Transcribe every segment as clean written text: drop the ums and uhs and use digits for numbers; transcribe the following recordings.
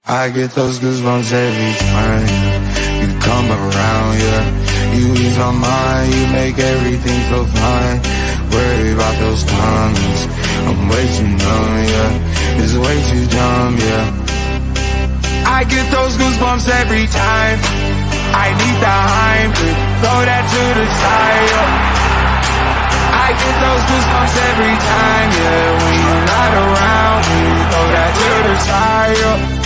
I get those goosebumps every time you come around, yeah. You ease my mind, you make everything feel fine. Worry about those times, I'm way too numb, yeah. It's way too dumb, yeah. I get those goosebumps every time I need the Heim, throw that to the side, yeah. I get those goosebumps every time, yeah. When you're not around, when you throw that to the side, yeah.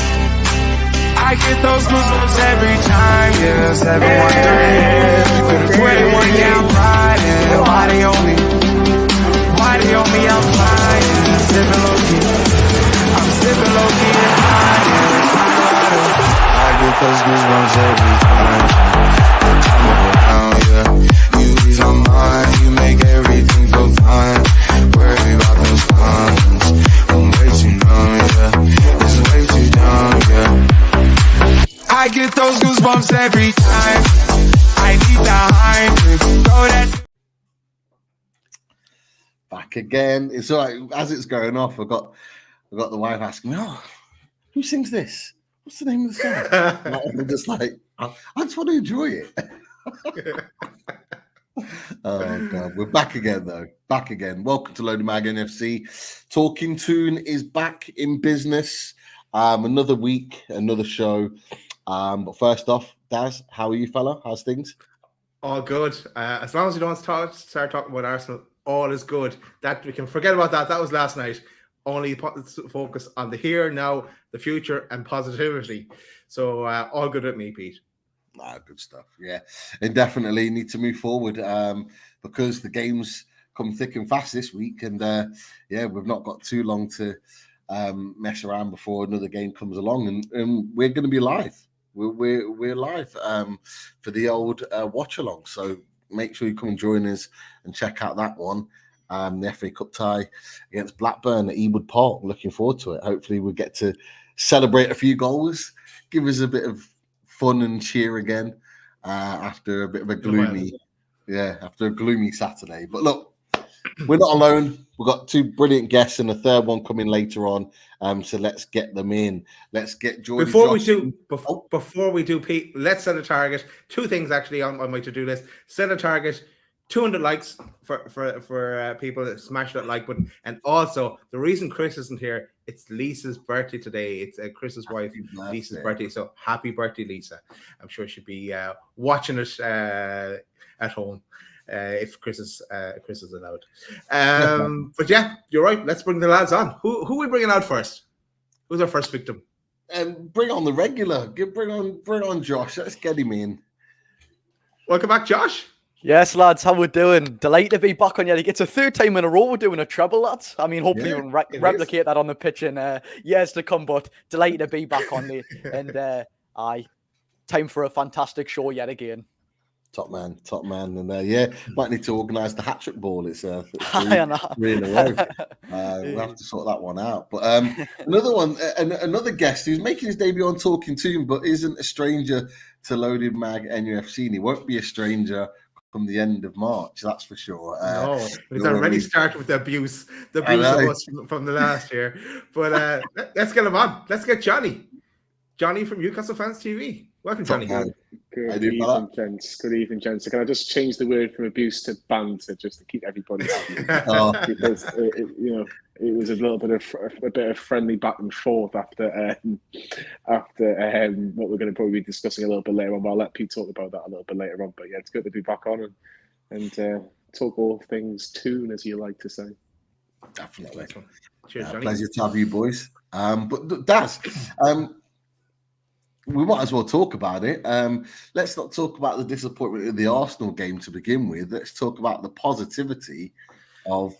I get those goosebumps every time, yeah. 713, 21 down riding. Why they on me? Why they on me? I'm flying, sipping low key. I'm sipping low key and flying. I get those goosebumps every time I'm around, yeah. You ease my mind, you make everything feel fine. Worry about those times, I'm way too numb, yeah. It's way too dumb, yeah. I get those goosebumps every time I need the Heim, throw that. Back again. It's all right. As it's going off, I got the wife asking me, "Oh, who sings this? What's the name of the song?" I'm just like, I just want to enjoy it. Oh God, we're back again though. Back again. Welcome to Loaded Mag NUFC. Talking Toon is back in business. Another week, another show. But first off, Daz, how are you, fella? How's things? All good. As long as you don't start talking about Arsenal, all is good. That we can forget about that. That was last night. Only focus on the here, now, the future, and positivity. So all good with me, Pete. Good stuff. Yeah, and definitely need to move forward because the games come thick and fast this week, and yeah, we've not got too long to mess around before another game comes along, and we're going to be live. We're live for the old watch along. So make sure you come and join us and check out that one. The FA Cup tie against Blackburn at Ewood Park. Looking forward to it. Hopefully we'll get to celebrate a few goals, give us a bit of fun and cheer again after a bit of a gloomy, after a gloomy Saturday. But look, we're not alone. We've got two brilliant guests and a third one coming later on. So let's get them in. Let's get Jordan. Before we do, Pete, let's set a target. Two things actually on my to-do list. Set a target, 200 likes for people that smash that like button. And also, the reason Chris isn't here, it's Lisa's birthday today. It's Chris's wife, Lisa's birthday. So happy birthday, Lisa. I'm sure she'll be watching it at home. If Chris is allowed. But yeah, you're right. Let's bring the lads on. Who are we bringing out first? Who's our first victim? Bring on the regular. Bring on Josh. Let's get him in. Welcome back, Josh. Yes, lads, how we doing? Delighted to be back on yet. It's a third time in a row we're doing a treble, lads. I mean, hopefully we'll replicate that on the pitch in years to come, but delighted to be back on there. And time for a fantastic show yet again. Top man. And yeah, might need to organise the hat-trick ball. It's three in a row. We'll have to sort that one out. But another guest who's making his debut on Talking Toon, but isn't a stranger to Loaded Mag NUFC. And he won't be a stranger from the end of March, that's for sure. No, he's already started with the abuse of us from the last year. But let's get him on. Let's get Jonny. Jonny from Newcastle Fans TV. Welcome, Jonny. Good evening, gents. Good evening, gents. Can I just change the word from abuse to banter just to keep everybody happy? Because it was a bit of friendly back and forth after what we're going to probably be discussing a little bit later on. But I'll let Pete talk about that a little bit later on. But yeah, it's good to be back on and talk all things Toon, as you like to say. Definitely. Cheers, Jonny. Pleasure to have you, boys. But Daz, we might as well talk about it. Let's not talk about the disappointment of the Arsenal game to begin with. Let's talk about the positivity of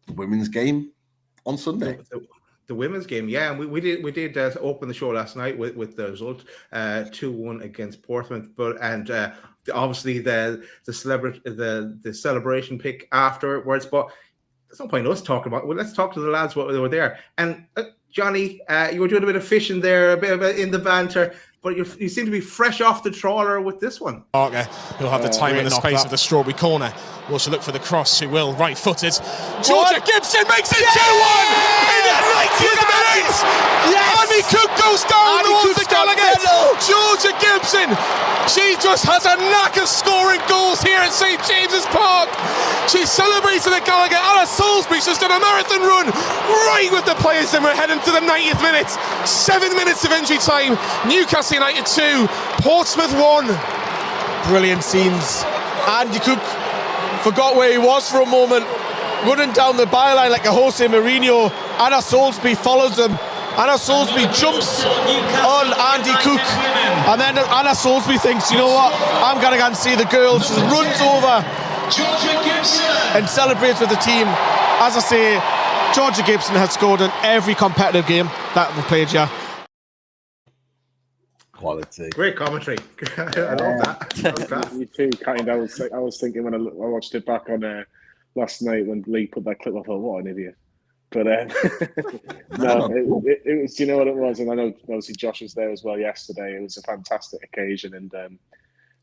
the women's game on Sunday. The women's game, yeah, and we did open the show last night with the result 2-1 against Portsmouth, obviously the celebration pick afterwards. But there's no point in us talking about it. Well, let's talk to the lads what they were there. And Jonny, you were doing a bit of fishing there, a bit in the banter, but you seem to be fresh off the trawler with this one. Parker, who'll have the time and the space of the Strawberry corner. Will also look for the cross, who will, right-footed. Georgia Gibson makes it 2-1 in the 90th minute! Yes! Annie Cook goes down Georgia Gibson, she just has a knack of scoring goals here at St James's Park. She celebrates at the Gallagher. Anna Salisbury's just done a marathon run right with the players, and we're heading to the 90th minute. 7 minutes of injury time. Newcastle United 2, Portsmouth 1. Brilliant scenes. Andy Cook forgot where he was for a moment, running down the byline like a Jose Mourinho. Anna Salisbury follows him. Anna Salisbury jumps on Andy Cook, and then Anna Salisbury thinks, you know what, I'm going to go and see the girls. She runs over and celebrates with the team. As I say, Georgia Gibson has scored in every competitive game that we've played here. Quality. Great commentary. I love that. Me too, kind. I was thinking when I watched it back on last night when Lee put that clip. I thought, what an idiot. But no, it was. You know what it was, and I know obviously Josh was there as well yesterday. It was a fantastic occasion, and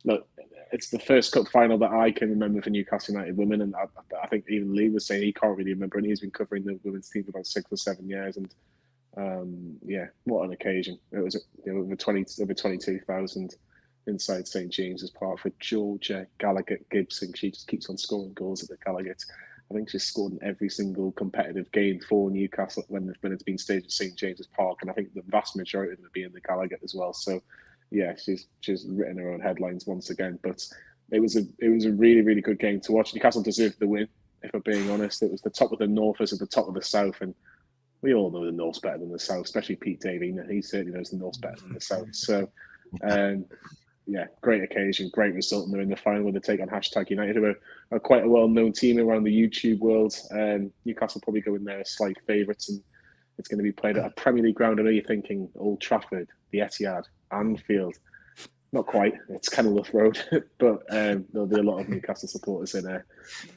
look, it's the first cup final that I can remember for Newcastle United women, and I think even Lee was saying he can't really remember, and he's been covering the women's team for about 6 or 7 years, and yeah, what an occasion! It was over 22,000 inside St James's Park for Georgia Gallagher Gibson. She just keeps on scoring goals at the Gallagher. I think she's scored in every single competitive game for Newcastle when it's been staged at St James's Park, and I think the vast majority of them have been in the Gallagher as well. So, yeah, she's written her own headlines once again. But it was a really, really good game to watch. Newcastle deserved the win, if we're being honest. It was the top of the North versus the top of the South, and we all know the North's better than the South, especially Pete Davey. He certainly knows the North's better than the South. So, yeah, great occasion, great result, and they're in the final with a take on #United, who are quite a well-known team around the YouTube world. Newcastle probably go in there as slight favourites, and it's going to be played at a Premier League ground. I know you're thinking Old Trafford, the Etihad, Anfield. Not quite. It's Kenilworth Road, but there'll be a lot of Newcastle supporters in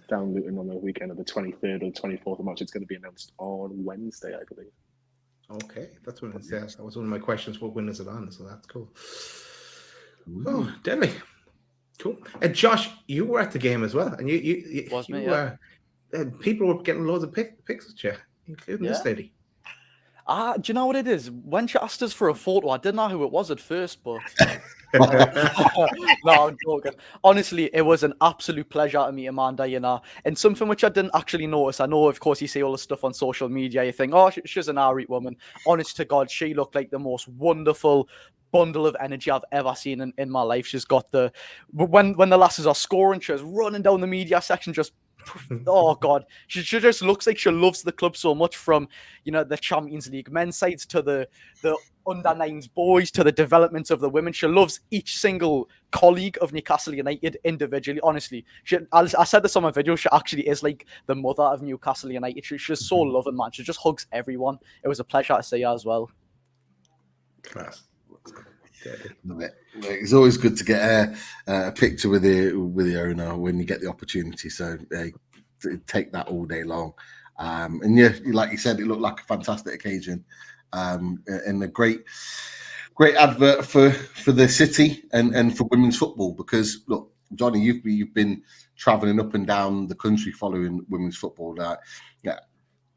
down Luton on the weekend of the 23rd or 24th of March. It's going to be announced on Wednesday, I believe. Okay, that's what it says. That was one of my questions. What win is it on? So that's cool. Oh, deadly. Cool. And Josh, you were at the game as well. And you Was me, people were getting loads of pics at you, including this lady. Do you know what it is? When she asked us for a photo, I didn't know who it was at first, but no, I'm joking. Honestly, it was an absolute pleasure to meet Amanda, you know, and something which I didn't actually notice. I know, of course, you see all the stuff on social media. You think, oh, she's an Irish woman. Honest to God, she looked like the most wonderful bundle of energy I've ever seen in my life. She's got when the lasses are scoring, she's running down the media section, just oh God, she just looks like she loves the club so much, from the Champions League men's sides to the under 9s boys to the development of the women. She loves each single colleague of Newcastle United individually. Honestly, I said this on my video, she actually is like the mother of Newcastle United. She's so loving, man. She just hugs everyone. It was a pleasure to see her as well. Class. It's always good to get a picture with the owner when you get the opportunity. So take that all day long. And yeah, like you said, it looked like a fantastic occasion, and a great advert for the city and for women's football. Because look, Jonny, you've been traveling up and down the country following women's football. Yeah.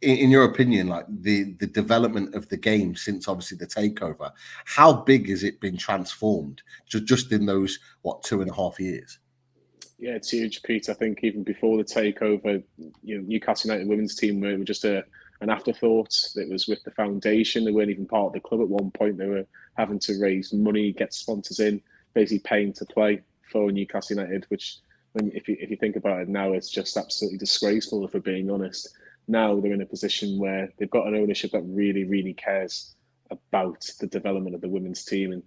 In your opinion, like the development of the game since obviously the takeover, how big has it been transformed just in those 2.5 years? Yeah, it's huge, Pete. I think even before the takeover, Newcastle United women's team were just an afterthought. It was with the foundation. They weren't even part of the club at one point. They were having to raise money, get sponsors in, basically paying to play for Newcastle United. Which, if you think about it now, it's just absolutely disgraceful, if we're being honest. Now they're in a position where they've got an ownership that really, really cares about the development of the women's team. And,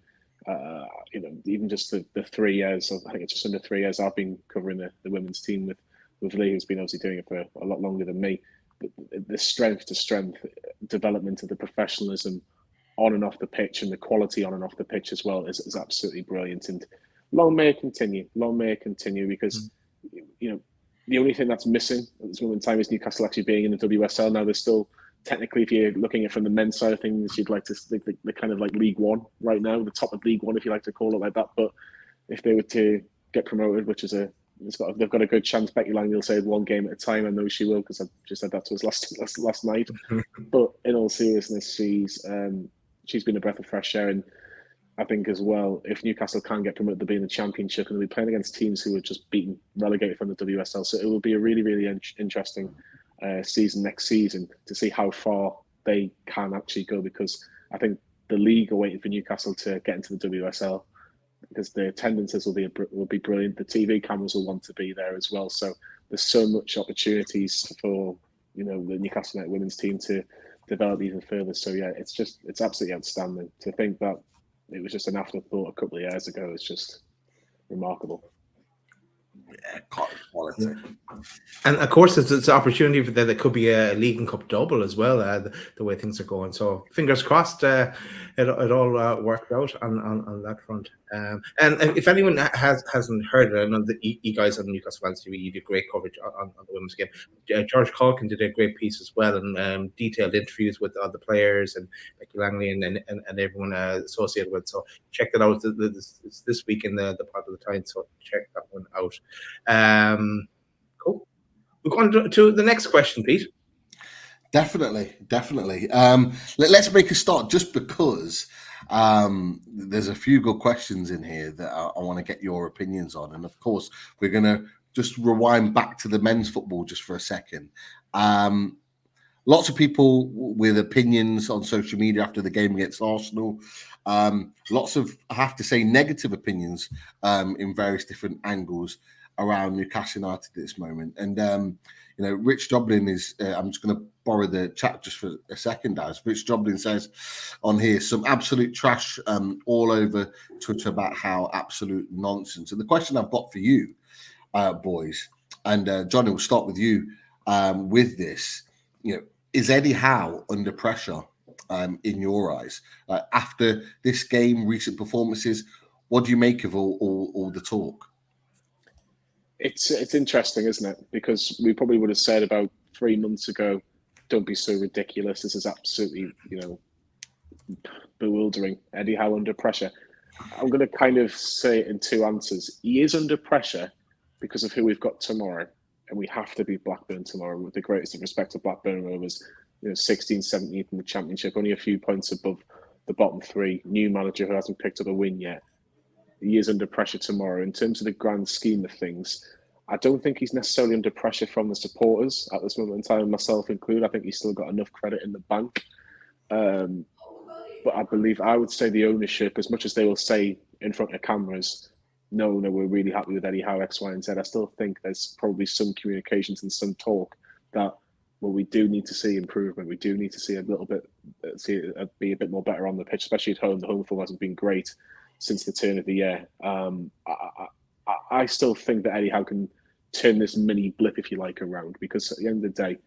even just the 3 years, I think it's just under 3 years I've been covering the women's team with Lee, who's been obviously doing it for a lot longer than me. But the strength to strength development of the professionalism on and off the pitch, and the quality on and off the pitch as well is absolutely brilliant. And long may it continue, because, the only thing that's missing at this moment in time is Newcastle actually being in the WSL. Now, there's still, technically, if you're looking at it from the men's side of things, you'd like to think the kind of like League One right now, the top of League One, if you like to call it like that. But if they were to get promoted, which is they've got a good chance. Becky Langley will say 1 game at a time. I know she will, because I just said that to us last night. But in all seriousness, she's been a breath of fresh air. And I think as well, if Newcastle can get promoted to be in the Championship, and they'll be playing against teams who are just beaten, relegated from the WSL. So it will be a really, really interesting season next season to see how far they can actually go, because I think the league are waiting for Newcastle to get into the WSL, because the attendances will be brilliant. The TV cameras will want to be there as well. So there's so much opportunities for the Newcastle United women's team to develop even further. So yeah, it's absolutely outstanding to think that it was just an afterthought a couple of years ago. It's just remarkable. Yeah, quality. And of course, it's an opportunity for there could be a League and Cup double as well, the way things are going. So fingers crossed, it all worked out on that front. And if anyone hasn't heard it, I know that you guys on Newcastle Fans TV, you did great coverage on the women's game. George Calkin did a great piece as well, and detailed interviews with the players and Becky Langley and everyone associated with. So check that out. It's this week in the part of the time. So check that one out. Cool. We'll go on to the next question, Pete. Definitely. Let's make a start, just because there's a few good questions in here that I want to get your opinions on. And of course, we're going to just rewind back to the men's football just for a second. Lots of people with opinions on social media after the game against Arsenal. Lots of, I have to say, negative opinions in various different angles around Newcastle United at this moment. And, Rich Joblin is, I'm just going to borrow the chat just for a second, as Rich Joblin says on here, some absolute trash all over Twitter about how absolute nonsense. And the question I've got for you, boys, and Jonny, we'll start with you with this. Is Eddie Howe under pressure in your eyes? After this game, recent performances, what do you make of all the talk? It's interesting, isn't it? Because we probably would have said about 3 months ago, don't be so ridiculous. This is absolutely, bewildering. Eddie Howe under pressure. I'm going to kind of say it in two answers. He is under pressure because of who we've got tomorrow. And we have to beat Blackburn tomorrow. With the greatest of respect to Blackburn, who was 16th, 17th in the Championship, only a few points above the bottom three. New manager who hasn't picked up a win yet. He is under pressure tomorrow. In terms of the grand scheme of things, I don't think he's necessarily under pressure from the supporters at this moment in time, myself included. I think he's still got enough credit in the bank. But I would say the ownership, as much as they will say in front of cameras, no, we're really happy with Eddie Howe, X, Y, and Z. I still think there's probably some communications and some talk that, we do need to see improvement. We do need to see a little bit, be a bit more better on the pitch, especially at home. The home form hasn't been great since the turn of the year. I still think that Eddie Howe can turn this mini blip, if you like, around, because at the end of the day,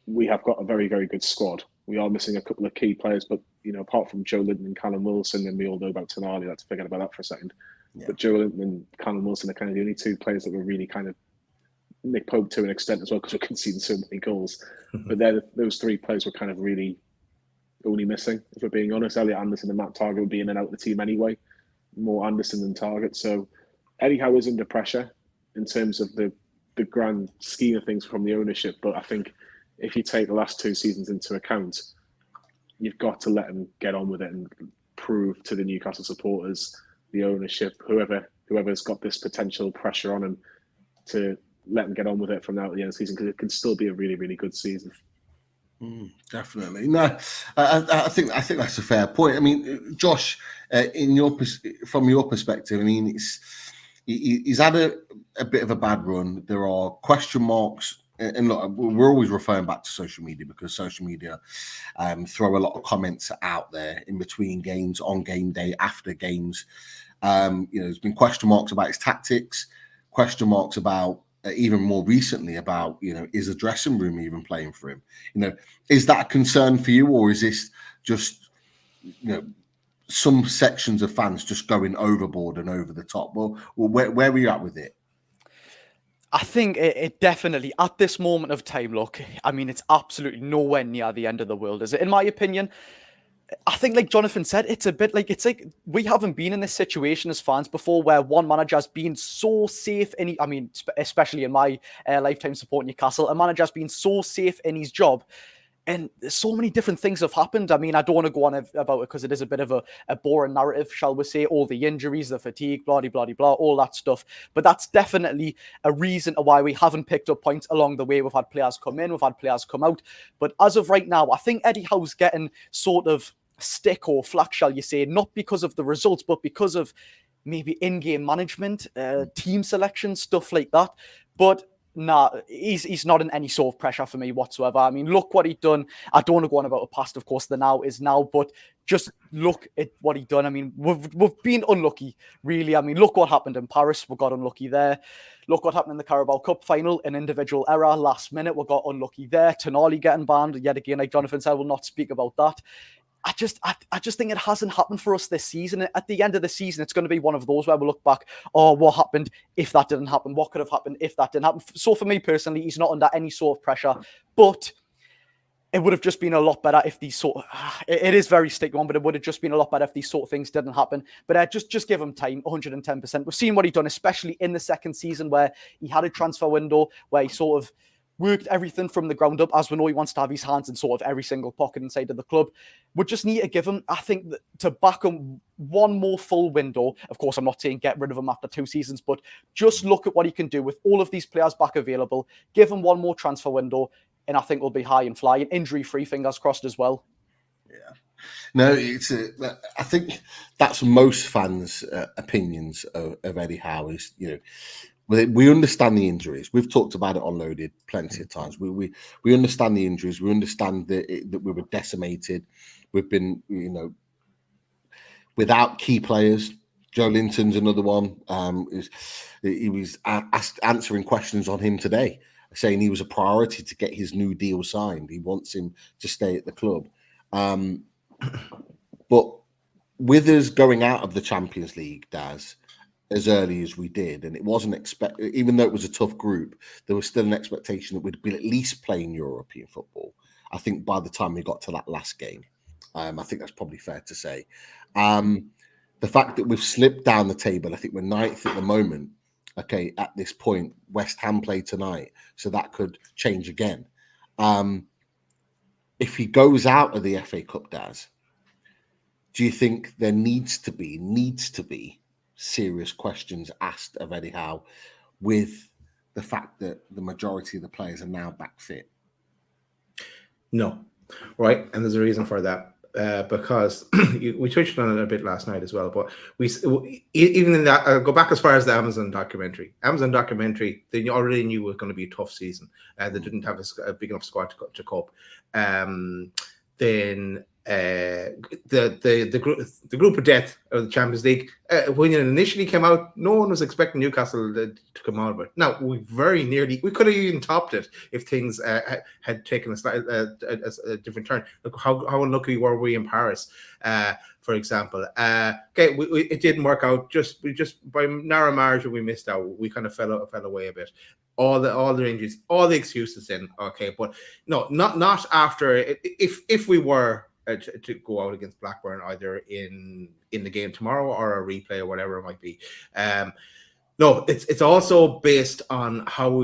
we have got a very, very good squad. We are missing a couple of key players, but apart from Joe Linton and Callum Wilson, and we all know about Tonali, let's forget about that for a second. Yeah. But Joe Linton and Callum Wilson are kind of the only two players that were really kind of Nick Pope to an extent as well, because we're conceding so many goals. But those three players were kind of really only missing, if we're being honest. Elliot Anderson and Matt Targett would be in and out of the team anyway. More Anderson than Targett. So Eddie Howe is under pressure in terms of the grand scheme of things from the ownership. But I think if you take the last two seasons into account, you've got to let him get on with it and prove to the Newcastle supporters, the ownership, whoever's got this potential pressure on him, to let him get on with it from now to the end of the season, because it can still be a really, really good season. Definitely. No, I think that's a fair point. I mean, Josh, from your perspective, I mean, he's had a bit of a bad run. There are question marks. And look, we're always referring back to social media, because social media throw a lot of comments out there in between games, on game day, after games. There's been question marks about his tactics, question marks about even more recently about, is the dressing room even playing for him? Is that a concern for you, or is this just, some sections of fans just going overboard and over the top? Well, where are you at with it? I think it definitely, at this moment of time, look, I mean, it's absolutely nowhere near the end of the world, is it? In my opinion, I think, like Jonathan said, it's like we haven't been in this situation as fans before, where one manager has been so safe especially in my lifetime supporting Newcastle, a manager has been so safe in his job. And so many different things have happened. I mean, I don't want to go on about it because it is a bit of a boring narrative, shall we say. All the injuries, the fatigue, blah, blah, blah, blah, all that stuff. But that's definitely a reason why we haven't picked up points along the way. We've had players come in, we've had players come out. But as of right now, I think Eddie Howe's getting sort of stick or flack, shall you say, not because of the results, but because of maybe in-game management, team selection, stuff like that. But nah, he's not in any sort of pressure for me whatsoever. I mean, look what he'd done. I don't want to go on about the past, of course. The now is now, but just look at what he'd done. I mean, we've been unlucky, really. I mean, look what happened in Paris. We got unlucky there. Look what happened in the Carabao Cup final, an individual error last minute. We got unlucky there. Tonali getting banned yet again. Like Jonathan said, we'll not speak about that. I just think it hasn't happened for us this season. At the end of the season, it's going to be one of those where we'll look back, oh, what happened if that didn't happen? What could have happened if that didn't happen? So for me personally, he's not under any sort of pressure, but it would have just been a lot better if these sort of, it is very sticky one, but it would have just been a lot better if these sort of things didn't happen. But just give him time, 110%. We've seen what he's done, especially in the second season where he had a transfer window where he sort of worked everything from the ground up, as we know he wants to have his hands in sort of every single pocket inside of the club. We just need to give him, I think, to back him one more full window. Of course, I'm not saying get rid of him after 2 seasons, but just look at what he can do with all of these players back available. Give him one more transfer window, and I think we'll be high and flying. Injury-free, fingers crossed as well. Yeah. No, I think that's most fans' opinions of Eddie Howe is, we understand the injuries. We've talked about it on Loaded plenty of times. We understand the injuries. We understand that we were decimated. We've been, without key players. Joe Linton's another one. He was answering questions on him today, saying he was a priority to get his new deal signed. He wants him to stay at the club. But with us going out of the Champions League, Daz, as early as we did, and it wasn't even though it was a tough group, there was still an expectation that we'd be at least playing European football. I think by the time we got to that last game, I think that's probably fair to say. The fact that we've slipped down the table, I think we're 9th at the moment. Okay, at this point, West Ham play tonight, so that could change again. If he goes out of the FA Cup, Daz, do you think there needs to be serious questions asked of Eddie Howe with the fact that the majority of the players are now back fit? No, right, and there's a reason for that. Because we touched on it a bit last night as well, but we even in that go back as far as the Amazon documentary. They already knew it was going to be a tough season. They didn't have a big enough squad to cope. Then the group of death of the Champions League, when it initially came out, no one was expecting Newcastle to come out of it. Now we could have even topped it if things had taken a different turn. Look how unlucky were we in Paris, for example. It didn't work out. Just by narrow margin we missed out. We kind of fell away a bit. All the injuries, all the excuses in. Okay, but no, not after. If we were to go out against Blackburn either in the game tomorrow or a replay or whatever it might be. No, it's also based on how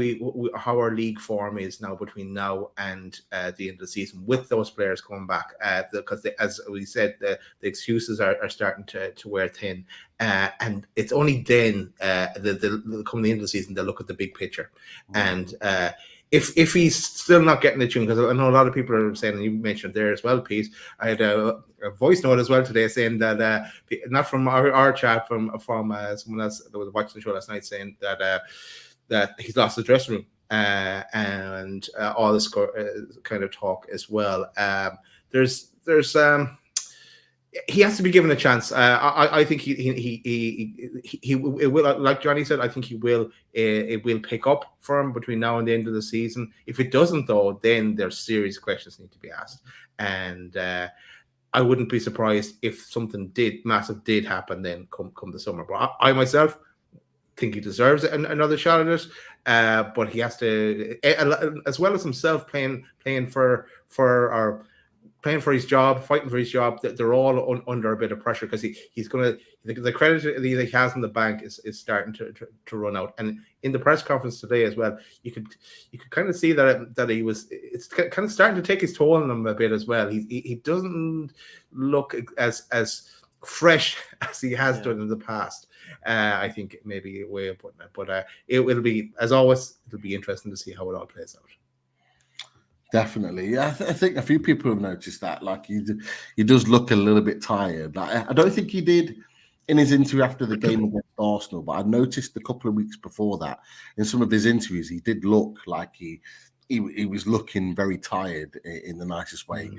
our league form is now between now and the end of the season with those players coming back. Because as we said, the excuses are starting to wear thin, and it's only then they'll come the end of the season they'll look at the big picture. And if he's still not getting the tune, because I know a lot of people are saying, and you mentioned there as well, Pete, I had a voice note as well today saying that, not from our chat, from someone else that was watching the show last night, saying that he's lost the dressing room and all this kind of talk as well. There's he has to be given a chance. I think he will, like Jonny said. I think he will. It will pick up for him between now and the end of the season. If it doesn't, though, then there's serious questions need to be asked. And I wouldn't be surprised if something massive did happen then come the summer. But I myself think he deserves another shot at it. But he has to, as well as himself playing for our playing for his job, fighting for his job. They're all under a bit of pressure because he's going to the credit that he has in the bank is starting to run out. And in the press conference today as well, you could kind of see that he was it's kind of starting to take his toll on him a bit as well. He doesn't look as fresh as he has done in the past. I think maybe a way of putting it, but it'll be, as always, it'll be interesting to see how it all plays out. Definitely, yeah. I think a few people have noticed that. Like he does look a little bit tired. Like, I don't think he did in his interview after the game against Arsenal, but I noticed a couple of weeks before that in some of his interviews, he did look like he was looking very tired in the nicest way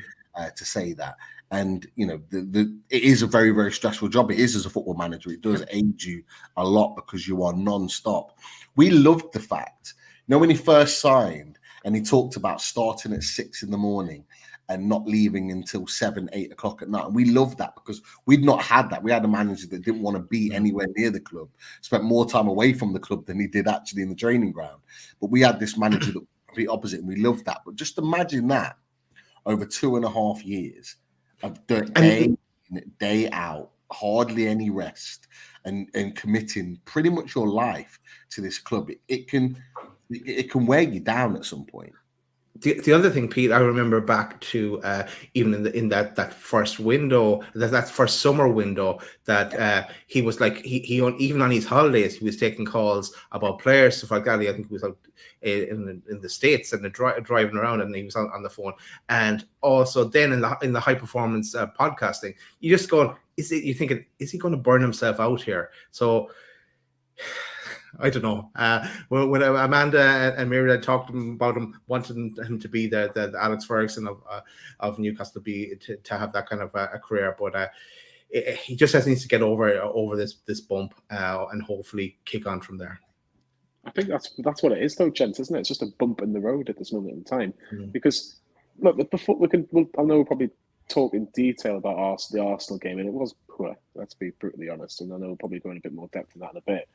to say that. And you know, it is a very, very stressful job. It is as a football manager. It does aid you a lot because you are non-stop. We loved the fact, you know, when he first signed. And he talked about starting at 6 a.m. and not leaving until 7, 8 o'clock at night. And we loved that because we'd not had that. We had a manager that didn't want to be anywhere near the club, spent more time away from the club than he did actually in the training ground. But we had this manager that was the opposite, and we loved that. But just imagine that over 2.5 years of day out, hardly any rest, and committing pretty much your life to this club. It can wear you down at some point. The other thing, Pete, I remember back to even in that first window, that first summer window, that he was like he even on his holidays he was taking calls about players, stuff like that. I think he was out in the States and driving around, and he was on the phone. And also then in the high performance podcasting, you just go, is he going to burn himself out here? So I don't know. When Amanda and Mary had talked about him, wanting him to be the Alex Ferguson of Newcastle, to have that kind of a career, but he just needs to get over this bump and hopefully kick on from there. I think that's what it is, though, gents, isn't it? It's just a bump in the road at this moment in time. Because look, before I know we'll probably talk in detail about the Arsenal game, and it was poor. Let's be brutally honest, and I know we'll probably go in a bit more depth in that in a bit.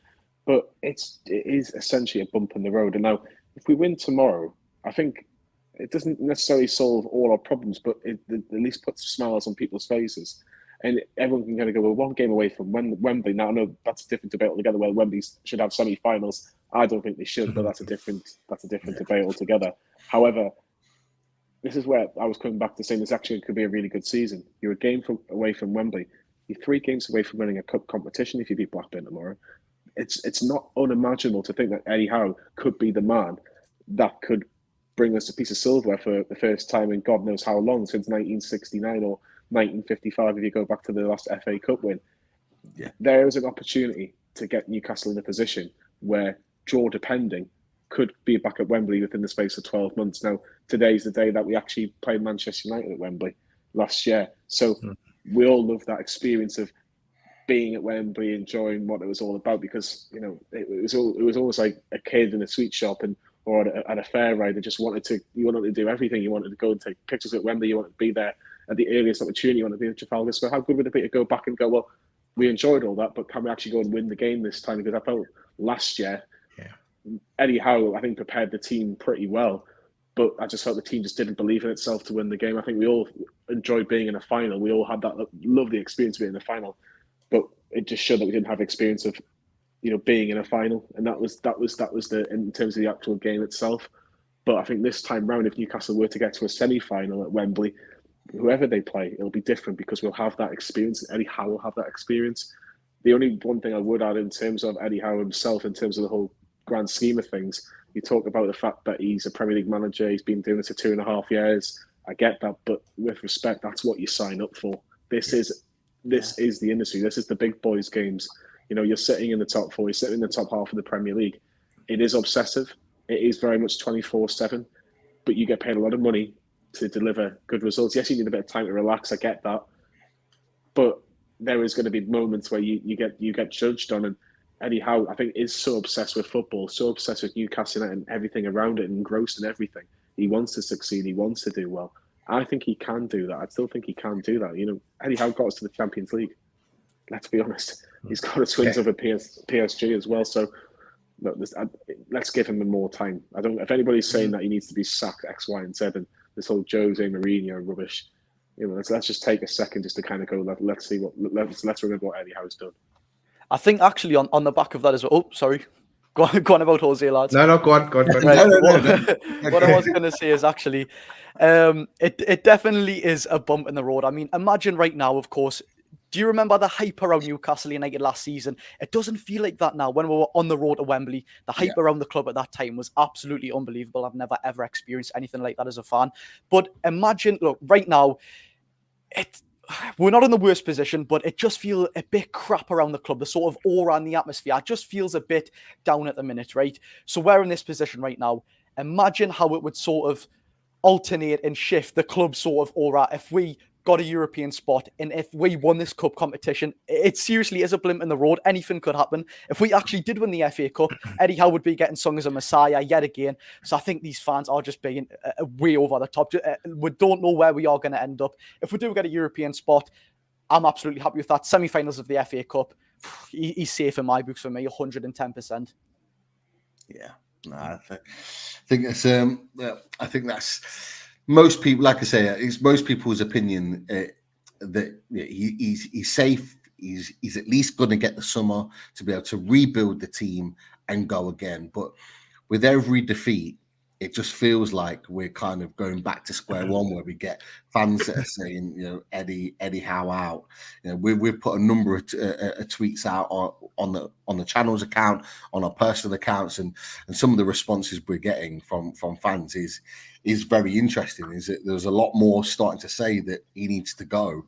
But it is essentially a bump in the road. And now, if we win tomorrow, I think it doesn't necessarily solve all our problems, but it at least puts smiles on people's faces. And everyone can kind of go, well, one game away from Wembley. Now, I know that's a different debate altogether, whether Wembley should have semi-finals. I don't think they should, but that's a different debate altogether. However, this is where I was coming back to saying this actually could be a really good season. You're a game away from Wembley. You're 3 games away from winning a cup competition if you beat Blackburn tomorrow. It's not unimaginable to think that Eddie Howe could be the man that could bring us a piece of silverware for the first time in God knows how long, since 1969 or 1955 if you go back to the last FA Cup win. Yeah. There is an opportunity to get Newcastle in a position where, draw depending, could be back at Wembley within the space of 12 months. Now, today's the day that we actually played Manchester United at Wembley last year. So we all love that experience of being at Wembley, enjoying what it was all about, because you know it was almost like a kid in a sweet shop or at a fair ride that just wanted to do everything. You wanted to go and take pictures at Wembley. You wanted to be there at the earliest opportunity. You wanted to be at Trafalgar Square. How good would it be to go back and go, well, we enjoyed all that, but can we actually go and win the game this time? Because I felt last year, Eddie Howe, I think, prepared the team pretty well, but I just felt the team just didn't believe in itself to win the game. I think we all enjoyed being in a final. We all had that lovely experience of being in the final. But it just showed that we didn't have experience of, you know, being in a final, and that was the in terms of the actual game itself. But I think this time round, if Newcastle were to get to a semi-final at Wembley, whoever they play, it'll be different because we'll have that experience. Eddie Howe will have that experience. The only one thing I would add in terms of Eddie Howe himself, in terms of the whole grand scheme of things, you talk about the fact that he's a Premier League manager. He's been doing this for 2.5 years. I get that, but with respect, that's what you sign up for. This is the industry. This is the big boys games. You know, you're sitting in the top 4, you're sitting in the top half of the Premier League. It is obsessive. It is very much 24/7, but you get paid a lot of money to deliver good results. Yes, you need a bit of time to relax. I get that, but there is going to be moments where you get judged on. And Eddie Howe, I think, is so obsessed with football, so obsessed with Newcastle and everything around it, and engrossed in everything. He wants to succeed. He wants to do well. I think he can do that. I still think he can do that. You know, Eddie Howe got us to the Champions League. Let's be honest. He's got us wins over PSG as well. So look, let's give him more time. If anybody's saying that he needs to be sacked X, Y, and Z, and this whole Jose Mourinho rubbish, let's just take a second just to kind of go. Let's remember what Eddie Howe's done. I think actually on the back of that as well. Oh, sorry. Go on about Jose, lads. No, go on. Right. What I was going to say is actually, it definitely is a bump in the road. I mean, imagine right now, of course. Do you remember the hype around Newcastle United last season? It doesn't feel like that now. When we were on the road to Wembley, the hype around the club at that time was absolutely unbelievable. I've never, ever experienced anything like that as a fan. But imagine, look, right now, we're not in the worst position, but it just feels a bit crap around the club. The sort of aura and the atmosphere just feels a bit down at the minute, right? So we're in this position right now. Imagine how it would sort of alternate and shift the club sort of aura if we got a European spot and if we won this cup competition. It seriously is a blimp in the road. Anything could happen. If we actually did win the FA Cup, Eddie Howe would be getting sung as a messiah yet again. So I think these fans are just being way over the top. We don't know where we are going to end up. If we do get a European spot, I'm absolutely happy with that. Semi-finals of the FA Cup, he's safe in my books for me, 110%. Yeah, no, I think that's I think that's most people. Like I say, it's most people's opinion that he's safe. He's at least going to get the summer to be able to rebuild the team and go again. But with every defeat, it just feels like we're kind of going back to square one, where we get fans that are saying, Eddie Howe out. We've put a number of tweets out on the channel's account, on our personal accounts, and some of the responses we're getting from fans is very interesting. Is that there's a lot more starting to say that he needs to go,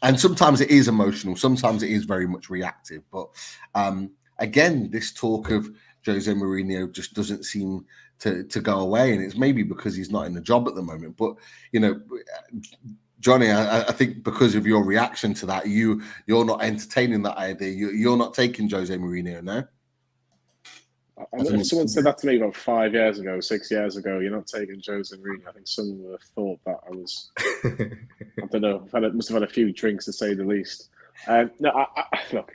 and sometimes it is emotional, sometimes it is very much reactive. But again, this talk of Jose Mourinho just doesn't seem to go away, and it's maybe because he's not in the job at the moment. But Jonny, I think because of your reaction to that, you're not entertaining that idea. You're not taking Jose Mourinho, no? I know someone said that to me about 5 years ago, 6 years ago. You're not taking Jose Mourinho. I think someone would have thought that I was. I don't know. Must have had a few drinks, to say the least. Look,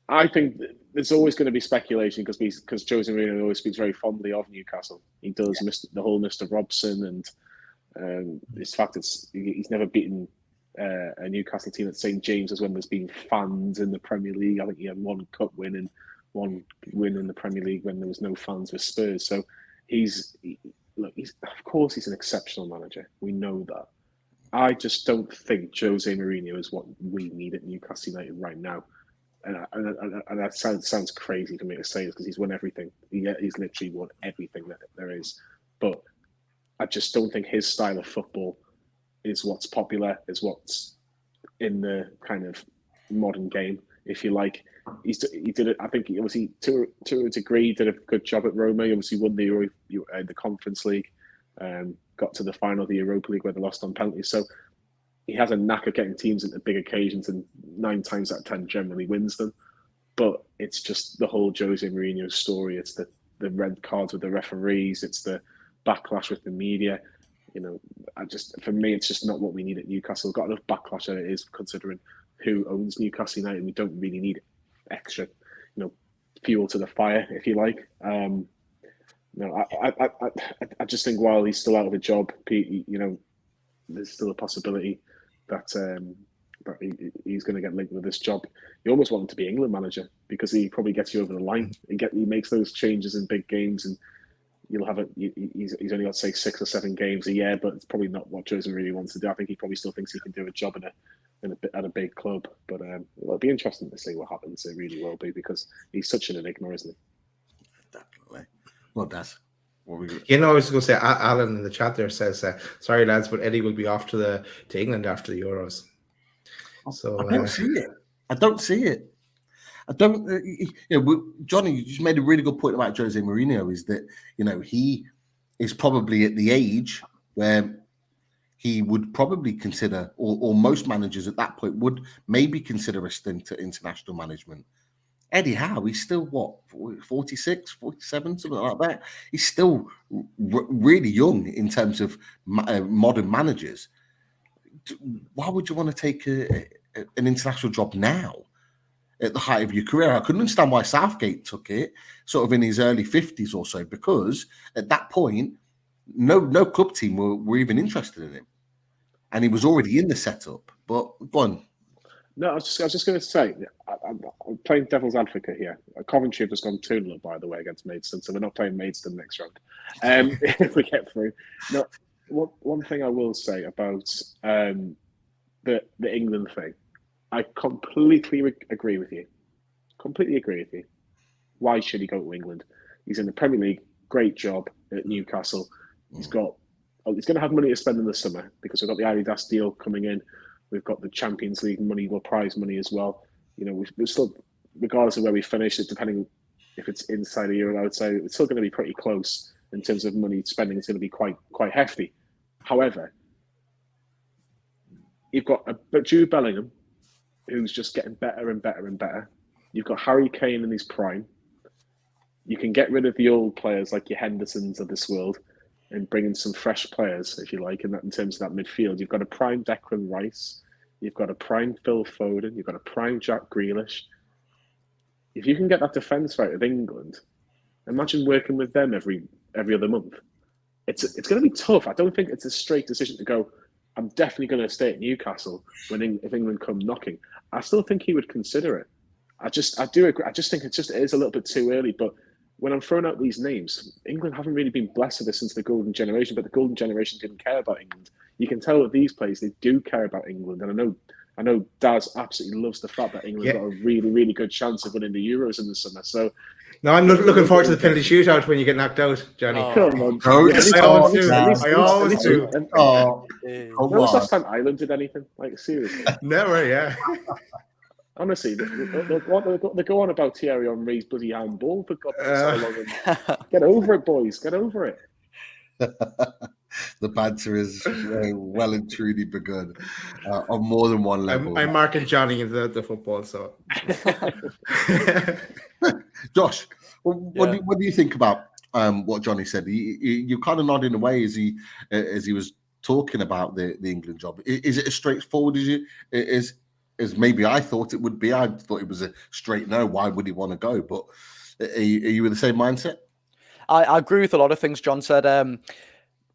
I think there's always going to be speculation because Jose Mourinho always speaks very fondly of Newcastle. He does the whole Mr. Robson, and this fact he's never beaten a Newcastle team at St. James's when there's been fans in the Premier League. I think he had one cup win and one win in the Premier League when there was no fans with Spurs. So of course he's an exceptional manager. We know that. I just don't think Jose Mourinho is what we need at Newcastle United right now. And that sounds crazy for me to say this because he's won everything. He's literally won everything that there is. But I just don't think his style of football is what's popular, is what's in the kind of modern game, if you like. He did it. I think he obviously, to a degree, did a good job at Roma. He obviously won the Conference League, got to the final of the Europa League where they lost on penalties. So he has a knack of getting teams into big occasions, and 9 times out of 10 generally wins them. But it's just the whole Jose Mourinho story. It's the red cards with the referees. It's the backlash with the media. For me, it's just not what we need at Newcastle. We've got enough backlash as it is, considering who owns Newcastle United. We don't really need extra, fuel to the fire, if you like. I just think while he's still out of a job, there's still a possibility that he's going to get linked with this job. You almost want him to be England manager because he probably gets you over the line. He makes those changes in big games, and you'll have he's only got, say, 6 or 7 games a year, but it's probably not what Jose really wants to do. I think he probably still thinks he can do a job at a big club. But it'll be interesting to see what happens. It really will be, because he's such an enigma, isn't he? Definitely. Well, that's what we. I was going to say, Alan in the chat there says, "Sorry lads, but Eddie will be off to England after the Euros." So I don't see it. I don't. Jonny, you just made a really good point about Jose Mourinho. Is that he is probably at the age where he would probably consider, or most managers at that point would maybe consider a stint at international management. Eddie Howe, he's still 46, 47, something like that. He's still really young in terms of modern managers. Why would you want to take an international job now at the height of your career? I couldn't understand why Southgate took it sort of in his early 50s or so, because at that point, no club team were even interested in him. and he was already in the setup. But go on. No, I was just going to say, I'm playing devil's advocate here. Coventry have just gone 2-0, by the way, against Maidstone, so we're not playing Maidstone next round if we get through. No, one thing I will say about the England thing, I completely agree with you. Completely agree with you. Why should he go to England? He's in the Premier League, great job at Newcastle. He's going to have money to spend in the summer because we've got the Adidas deal coming in. We've got the Champions League money, well, prize money as well. You know, we're still, regardless of where we finish, it depending if it's inside a year or outside, it's still going to be pretty close in terms of money spending. It's going to be quite hefty. However, you've got a Jude Bellingham who's just getting better and better and better. You've got Harry Kane in his prime. You can get rid of the old players like your Hendersons of this world and bring in some fresh players, if you like, in terms of that midfield. You've got a prime Declan Rice. You've got a prime Phil Foden. You've got a prime Jack Grealish. If you can get that defence right of England, imagine working with them every other month. It's going to be tough. I don't think it's a straight decision to go, I'm definitely going to stay at Newcastle if England come knocking. I still think he would consider it. I do agree. I just think it is a little bit too early. But when I'm throwing out these names, England haven't really been blessed with this since the Golden Generation, but the Golden Generation didn't care about England. You can tell that these players, they do care about England. And I know Daz absolutely loves the fact that England got a really, really good chance of winning the Euros in the summer. So no, I'm looking forward to the penalty shootout when you get knocked out, Johnny. Come on. I always do. When was the last time Ireland did anything? Like, seriously. Never, yeah. Honestly, they go on about Thierry Henry's bloody handball for God knows how long. Get over it, boys. Get over it. The banter is well and truly begun on more than one level. I'm marking Johnny in the football, so. Josh, what do you think about what Johnny said? You're kind of nodding away as he was talking about the England job. Is it as straightforward as maybe I thought it would be? I thought it was a straight no. Why would he want to go? But are you in the same mindset? I agree with a lot of things John said.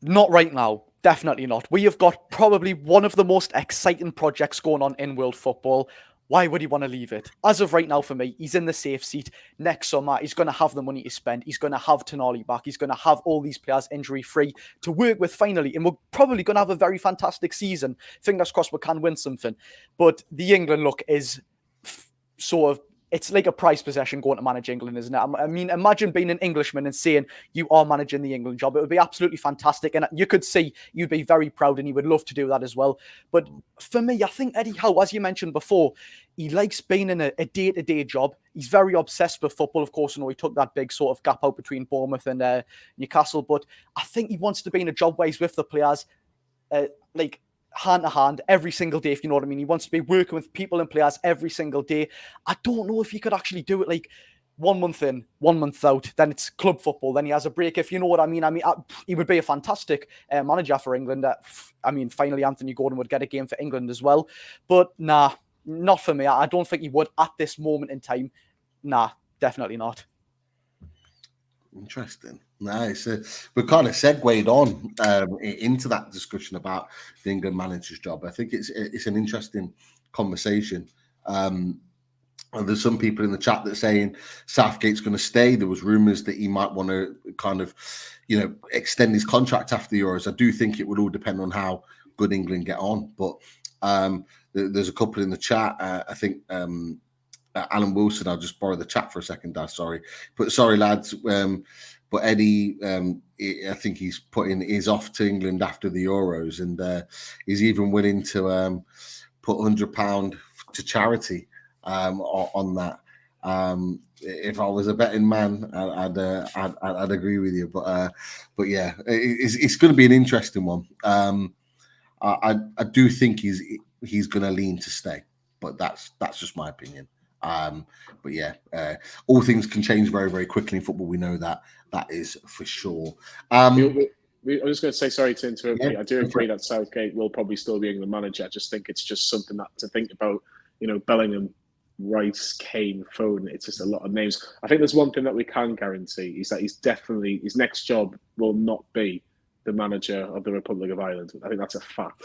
Not right now. Definitely not. We have got probably one of the most exciting projects going on in world football. Why would he want to leave it? As of right now, for me, he's in the safe seat. Next summer, he's going to have the money to spend. He's going to have Tonali back. He's going to have all these players injury-free to work with finally. And we're probably going to have a very fantastic season. Fingers crossed we can win something. But the England look is sort of, it's like a prized possession going to manage England, isn't it? I mean, imagine being an Englishman and saying you are managing the England job. It would be absolutely fantastic. And you could see you'd be very proud and he would love to do that as well. But for me, I think Eddie Howe, as you mentioned before, he likes being in a day-to-day job. He's very obsessed with football. Of course, he took that big sort of gap out between Bournemouth and Newcastle. But I think he wants to be in a job where he's with the players, hand to hand every single day, if you know what I mean. He wants to be working with people and players every single day. I don't know if he could actually do it like 1 month in, 1 month out, then it's club football, then he has a break, if you know what I mean. He would be a fantastic manager for England. Finally Anthony Gordon would get a game for England as well. But nah, not for me. I don't think he would at this moment in time. Nah, definitely not. Interesting. Nice. We're kind of segued on into that discussion about the England manager's job. I think it's an interesting conversation. And there's some people in the chat that are saying Southgate's going to stay. There was rumours that he might want to kind of, extend his contract after the Euros. I do think it would all depend on how good England get on. But there's a couple in the chat. I think Alan Wilson, I'll just borrow the chat for a second, Dad. Sorry. But sorry, lads. But Eddie, I think he's putting his off to England after the Euros, and he's even willing to put £100 to charity on that. If I was a betting man, I'd agree with you. But yeah, it's going to be an interesting one. I do think he's going to lean to stay, but that's just my opinion. But yeah, all things can change very, very quickly in football. We know that is for sure. I was just going to say, sorry to interrupt you. I do agree that Southgate will probably still be England manager. I just think it's just something that to think about. Bellingham, Rice, Kane, Foden. It's just a lot of names. I think there's one thing that we can guarantee is that his next job will not be the manager of the Republic of Ireland. I think that's a fact.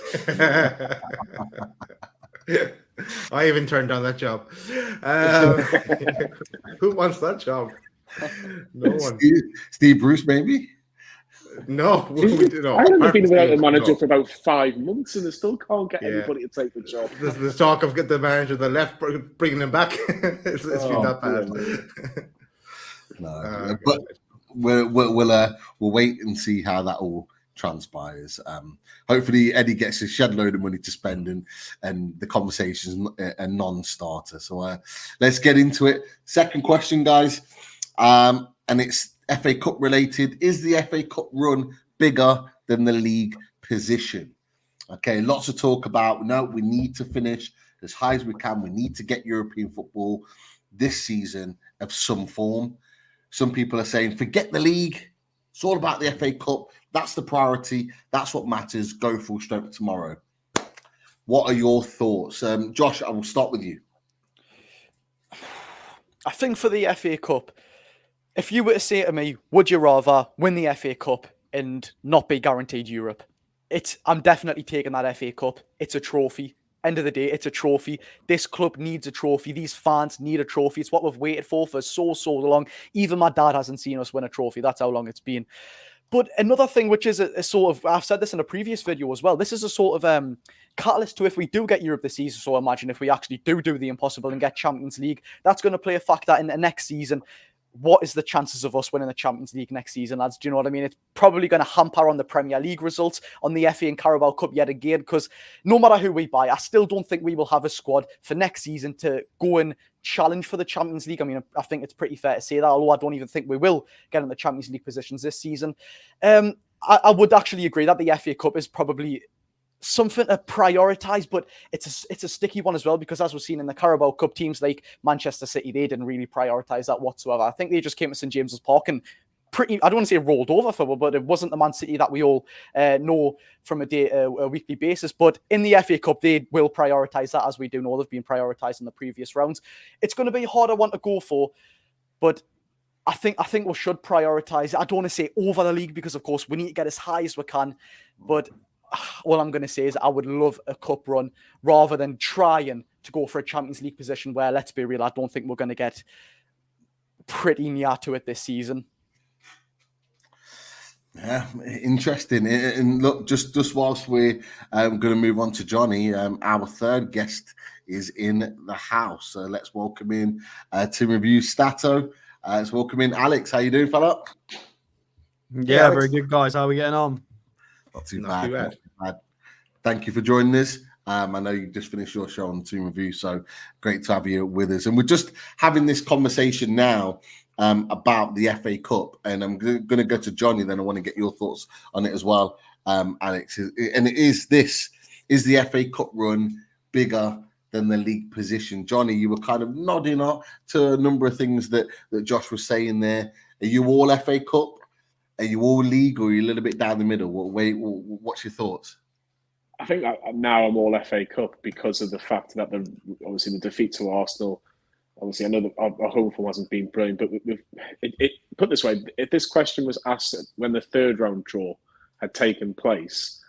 I even turned down that job. Who wants that job? No one. Steve Bruce, maybe? No, Ireland have been without a manager for about 5 months and they still can't get anybody to take the job. There's talk of get the manager of the left bringing him back. It's been that bad. No, but we'll wait and see how that all transpires. Hopefully Eddie gets a shed load of money to spend and the conversation's a non-starter. So let's get into it. Second question, guys, and it's FA Cup related. Is the FA Cup run bigger than the league position? Okay, lots of talk about, no, we need to finish as high as we can. We need to get European football this season of some form. Some people are saying, forget the league. It's all about the FA Cup. That's the priority. That's what matters. Go full strength tomorrow. What are your thoughts? Josh, I will start with you. I think for the FA Cup, if you were to say to me, would you rather win the FA Cup and not be guaranteed Europe? I'm definitely taking that FA Cup. It's a trophy. End of the day, it's a trophy. This club needs a trophy. These fans need a trophy. It's what we've waited for so long. Even my dad hasn't seen us win a trophy. That's how long it's been. But another thing, which is a sort of, I've said this in a previous video as well, this is a sort of catalyst to if we do get Europe this season. So imagine if we actually do the impossible and get Champions League, that's going to play a factor in the next season. What is the chances of us winning the Champions League next season, lads? Do you know what I mean? It's probably going to hamper on the Premier League results, on the FA and Carabao Cup yet again, because no matter who we buy, I still don't think we will have a squad for next season to go and challenge for the Champions League. I mean, I think it's pretty fair to say that, although I don't even think we will get in the Champions League positions this season. I would actually agree that the FA Cup is probably something to prioritise, but it's a sticky one as well, because as we've seen in the Carabao Cup, teams like Manchester City, they didn't really prioritise that whatsoever. I think they just came to St James's Park and I don't want to say rolled over football, but it wasn't the Man City that we all know from a weekly basis. But in the FA Cup, they will prioritise that, as we do know they've been prioritised in the previous rounds. It's going to be a harder one to go for, but I think we should prioritise it. I don't want to say over the league, because of course we need to get as high as we can, but all I'm going to say is I would love a cup run rather than trying to go for a Champions League position where, let's be real, I don't think we're going to get pretty near to it this season. Yeah, interesting. And look, just whilst we're going to move on to Jonny, our third guest is in the house. So let's welcome in to review Stato. Let's welcome in Alex. How you doing, fella? Yeah, very good, guys. How are we getting on? Not too bad. Thank you for joining us. I know you just finished your show on Toon Review, so great to have you with us. And we're just having this conversation now about the FA Cup, and I'm going to go to Jonny. Then I want to get your thoughts on it as well, Alex. And is the FA Cup run bigger than the league position? Jonny, you were kind of nodding up to a number of things that Josh was saying there. Are you all FA Cup? Are you all league, or are you a little bit down the middle? What's your thoughts? I think now I'm all FA Cup because of the fact that obviously the defeat to Arsenal. Obviously, I know that our home form hasn't been brilliant, but put this way, if this question was asked when the third round draw had taken place,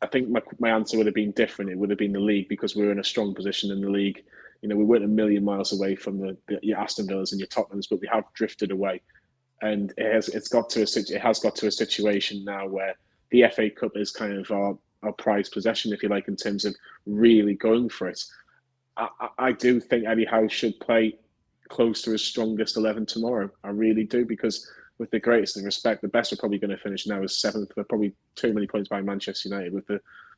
I think my answer would have been different. It would have been the league, because we were in a strong position in the league. You know, we weren't a million miles away from your Aston Villas and your Tottenhams, but we have drifted away. And it has got to a situation now where the FA Cup is kind of our prized possession, if you like, in terms of really going for it. I do think Eddie Howe should play close to his strongest 11 tomorrow. I really do, because with the greatest of respect, the best we're probably going to finish now is 7th. We're probably too many points behind Manchester United.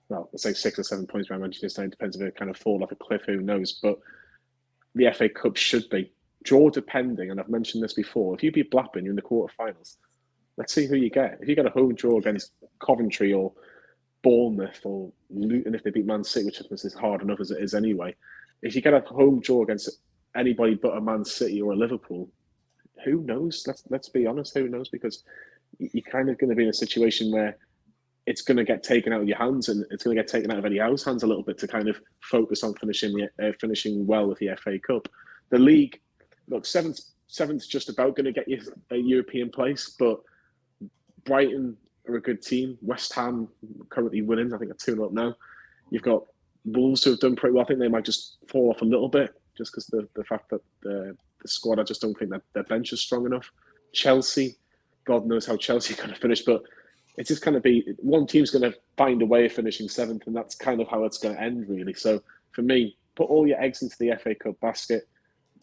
Let's say 6 or 7 points behind Manchester United. Depends if it kind of fall off a cliff, who knows. But the FA Cup should be draw depending, and I've mentioned this before. If you beat Blackburn, you're in the quarterfinals. Let's see who you get. If you get a home draw against Coventry or Bournemouth or Luton, if they beat Man City, which is hard enough as it is anyway. If you get a home draw against anybody but a Man City or a Liverpool, who knows? Let's be honest, who knows? Because you're kind of going to be in a situation where it's going to get taken out of your hands, and it's going to get taken out of Eddie Howe's hands a little bit to kind of focus on finishing well with the FA Cup. The league, look, seventh's just about going to get you a European place, but Brighton are a good team. West Ham currently winning. I think they're 2-0 up now. You've got Wolves who have done pretty well. I think they might just fall off a little bit just because the fact that the squad, I just don't think that their bench is strong enough. Chelsea, God knows how Chelsea are going to finish, but it's just going to be one team's going to find a way of finishing 7th, and that's kind of how it's going to end, really. So for me, put all your eggs into the FA Cup basket.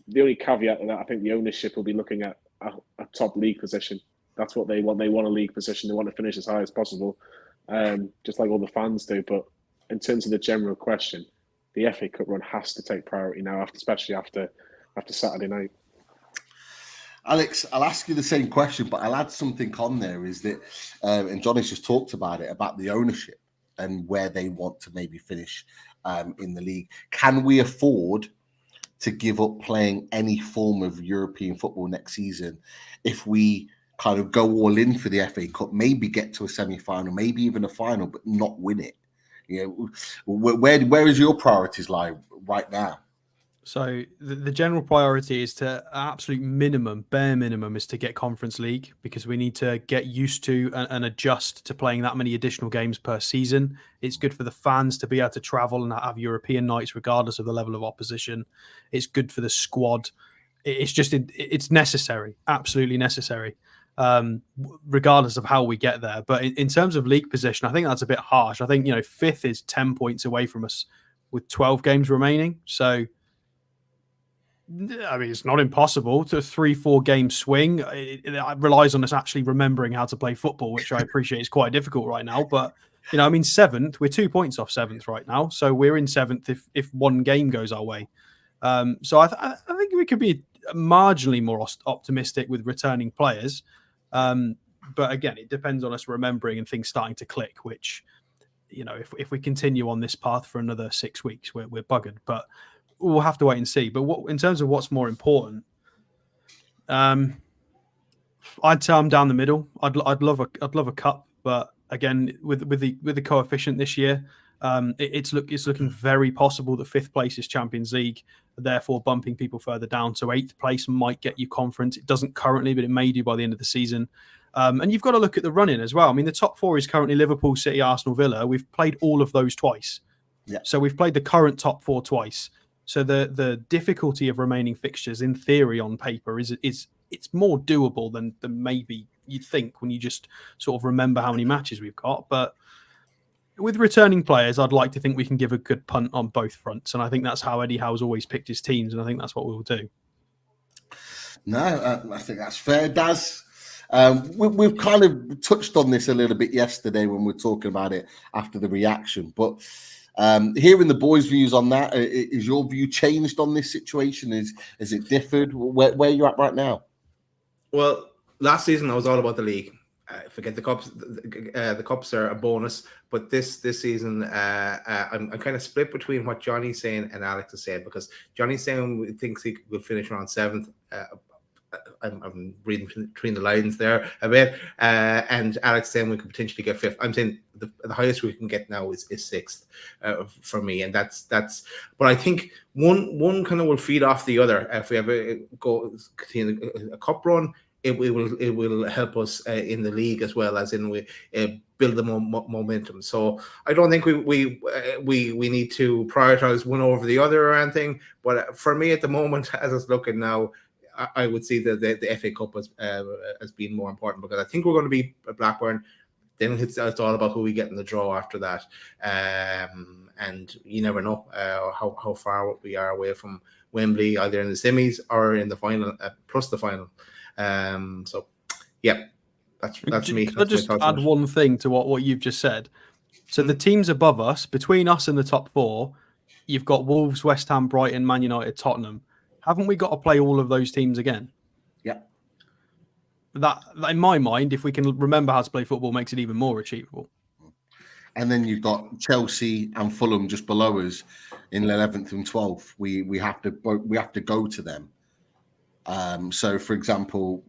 The only caveat to that, I think the ownership will be looking at a top league position. That's what they want. They want a league position. They want to finish as high as possible, just like all the fans do. But in terms of the general question, the FA Cup run has to take priority now, especially after Saturday night. Alex, I'll ask you the same question, but I'll add something on there. Is that, and Jonny's just talked about it, about the ownership and where they want to maybe finish in the league. Can we afford to give up playing any form of European football next season if we kind of go all in for the FA Cup, maybe get to a semi-final, maybe even a final, but not win it? You know, where is your priorities lie right now? So the general priority is to absolute minimum, bare minimum, is to get Conference League, because we need to get used to and adjust to playing that many additional games per season. It's good for the fans to be able to travel and have European nights regardless of the level of opposition. It's good for the squad. It's necessary, absolutely necessary, regardless of how we get there. But in terms of league position, I think that's a bit harsh. I think, 5th is 10 points away from us with 12 games remaining. So I mean, it's not impossible to 3-4 game swing. It relies on us actually remembering how to play football, which I appreciate is quite difficult right now. But, 7th, we're 2 points off 7th right now. So we're in 7th if one game goes our way. So I think we could be marginally more optimistic with returning players. But again, it depends on us remembering and things starting to click, which, if we continue on this path for another 6 weeks, we're buggered. But we'll have to wait and see. But in terms of what's more important, I'd say I'm down the middle. I'd love a cup, but again, with the coefficient this year, it's looking very possible that 5th place is Champions League, therefore bumping people further down. So 8th place might get you conference. It doesn't currently, but it may do by the end of the season. And you've got to look at the run-in as well. I mean, the top 4 is currently Liverpool, City, Arsenal, Villa. We've played all of those twice. Yeah. So we've played the current top 4 twice. So the difficulty of remaining fixtures, in theory, on paper, is it's more doable than maybe you'd think when you just sort of remember how many matches we've got. But with returning players, I'd like to think we can give a good punt on both fronts, and I think that's how Eddie Howe's always picked his teams, and I think that's what we'll do. No, I think that's fair, Daz. We've kind of touched on this a little bit yesterday when we were talking about it after the reaction, but hearing the boys' views on that, is your view changed on this situation? Is it differed? Where are you at right now? Well, last season I was all about the league. Forget the cups. The cups are a bonus, but this season I'm kind of split between what Jonny's saying and Alex is saying, because Jonny's saying he thinks he will finish around 7th. I'm reading between the lines there a bit, and Alex saying we could potentially get 5th. I'm saying the highest we can get now is 6th for me, and that's. But I think one kind of will feed off the other. If we ever continue a cup run, it will help us in the league as well, as in we build the momentum. So I don't think we need to prioritize one over the other or anything. But for me at the moment, as it's looking now, I would see the FA Cup as being more important, because I think we're going to be Blackburn. Then it's all about who we get in the draw after that, and you never know how far we are away from Wembley, either in the semis or in the final, plus the final. So yeah, that's me. I'll just add one thing to what you've just said. So the teams above us, between us and the top 4, you've got Wolves, West Ham, Brighton, Man United, Tottenham. Haven't we got to play all of those teams again? Yeah. That, in my mind, if we can remember how to play football, makes it even more achievable. And then you've got Chelsea and Fulham just below us in 11th and 12th. We have to go to them. So, for example,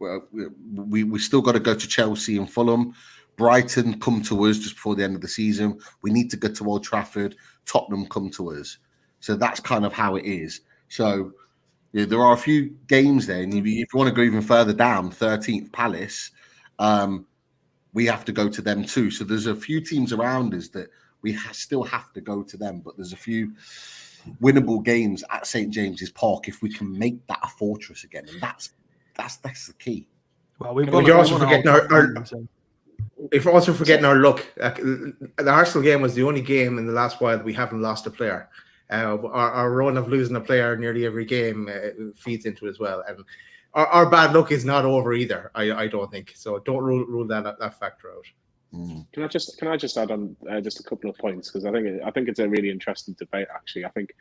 we still got to go to Chelsea and Fulham. Brighton come to us just before the end of the season. We need to go to Old Trafford. Tottenham come to us. So that's kind of how it is. So yeah, there are a few games there. And if you want to go even further down, 13th Palace, we have to go to them too. So there's a few teams around us that we still have to go to them, but there's a few winnable games at St. James's Park if we can make that a fortress again, and that's the key. Well, we're also forgetting our luck. The Arsenal game was the only game in the last while that we haven't lost a player. Our run of losing a player nearly every game feeds into it as well, and our bad luck is not over either. I don't think so. Don't rule that factor out. Can I just add on just a couple of points, because I think it's a really interesting debate. Actually, I think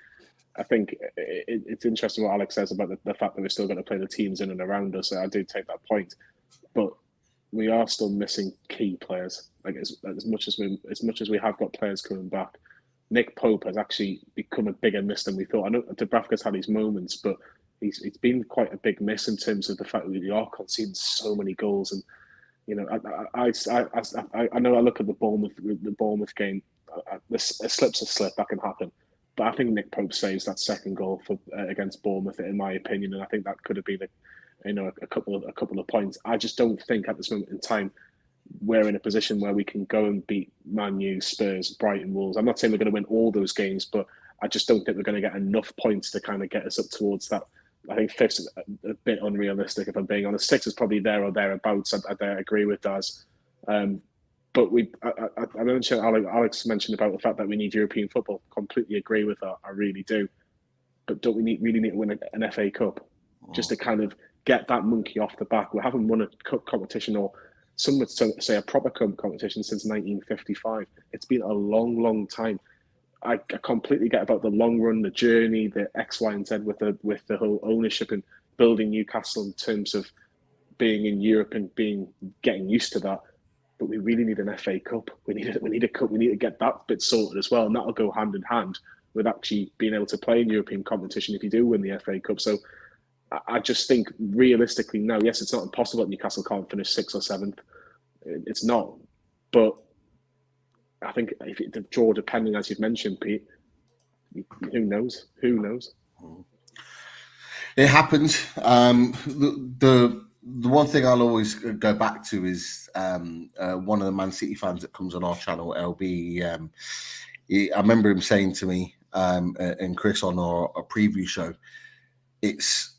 it's interesting what Alex says about the fact that we're still going to play the teams in and around us. I do take that point, but we are still missing key players. Like as much as we have got players coming back, Nick Pope has actually become a bigger miss than we thought. I know Dubravka's had his moments, but it's been quite a big miss in terms of the fact that we are conceding so many goals. And you know, I know I look at the Bournemouth game. A slip's a slip, that can happen. But I think Nick Pope saves that second goal against Bournemouth, in my opinion, and I think that could have been a couple of points. I just don't think at this moment in time we're in a position where we can go and beat Man U, Spurs, Brighton, Wolves. I'm not saying we're going to win all those games, but I just don't think we're going to get enough points to kind of get us up towards that. I think fifth is a bit unrealistic, if I'm being honest. Six is probably there or thereabouts. I agree with Daz. But I mentioned, Alex mentioned about the fact that we need European football. Completely agree with that. I really do. But don't we really need to win an FA Cup just to kind of get that monkey off the back? We haven't won a cup competition, or some would say a proper cup competition, since 1955. It's been a long, long time. I completely get about the long run, the journey, the X, Y, and Z with the whole ownership and building Newcastle in terms of being in Europe and getting used to that. But we really need an FA Cup. We need a cup. We need to get that bit sorted as well, and that'll go hand in hand with actually being able to play in European competition if you do win the FA Cup. So I just think realistically, no, yes, it's not impossible that Newcastle can't finish 6th or 7th. It's not, but I think if the draw, depending, as you've mentioned, Pete, who knows? Who knows? It happens. The one thing I'll always go back to is one of the Man City fans that comes on our channel, LB. I remember him saying to me and Chris on our preview show, it's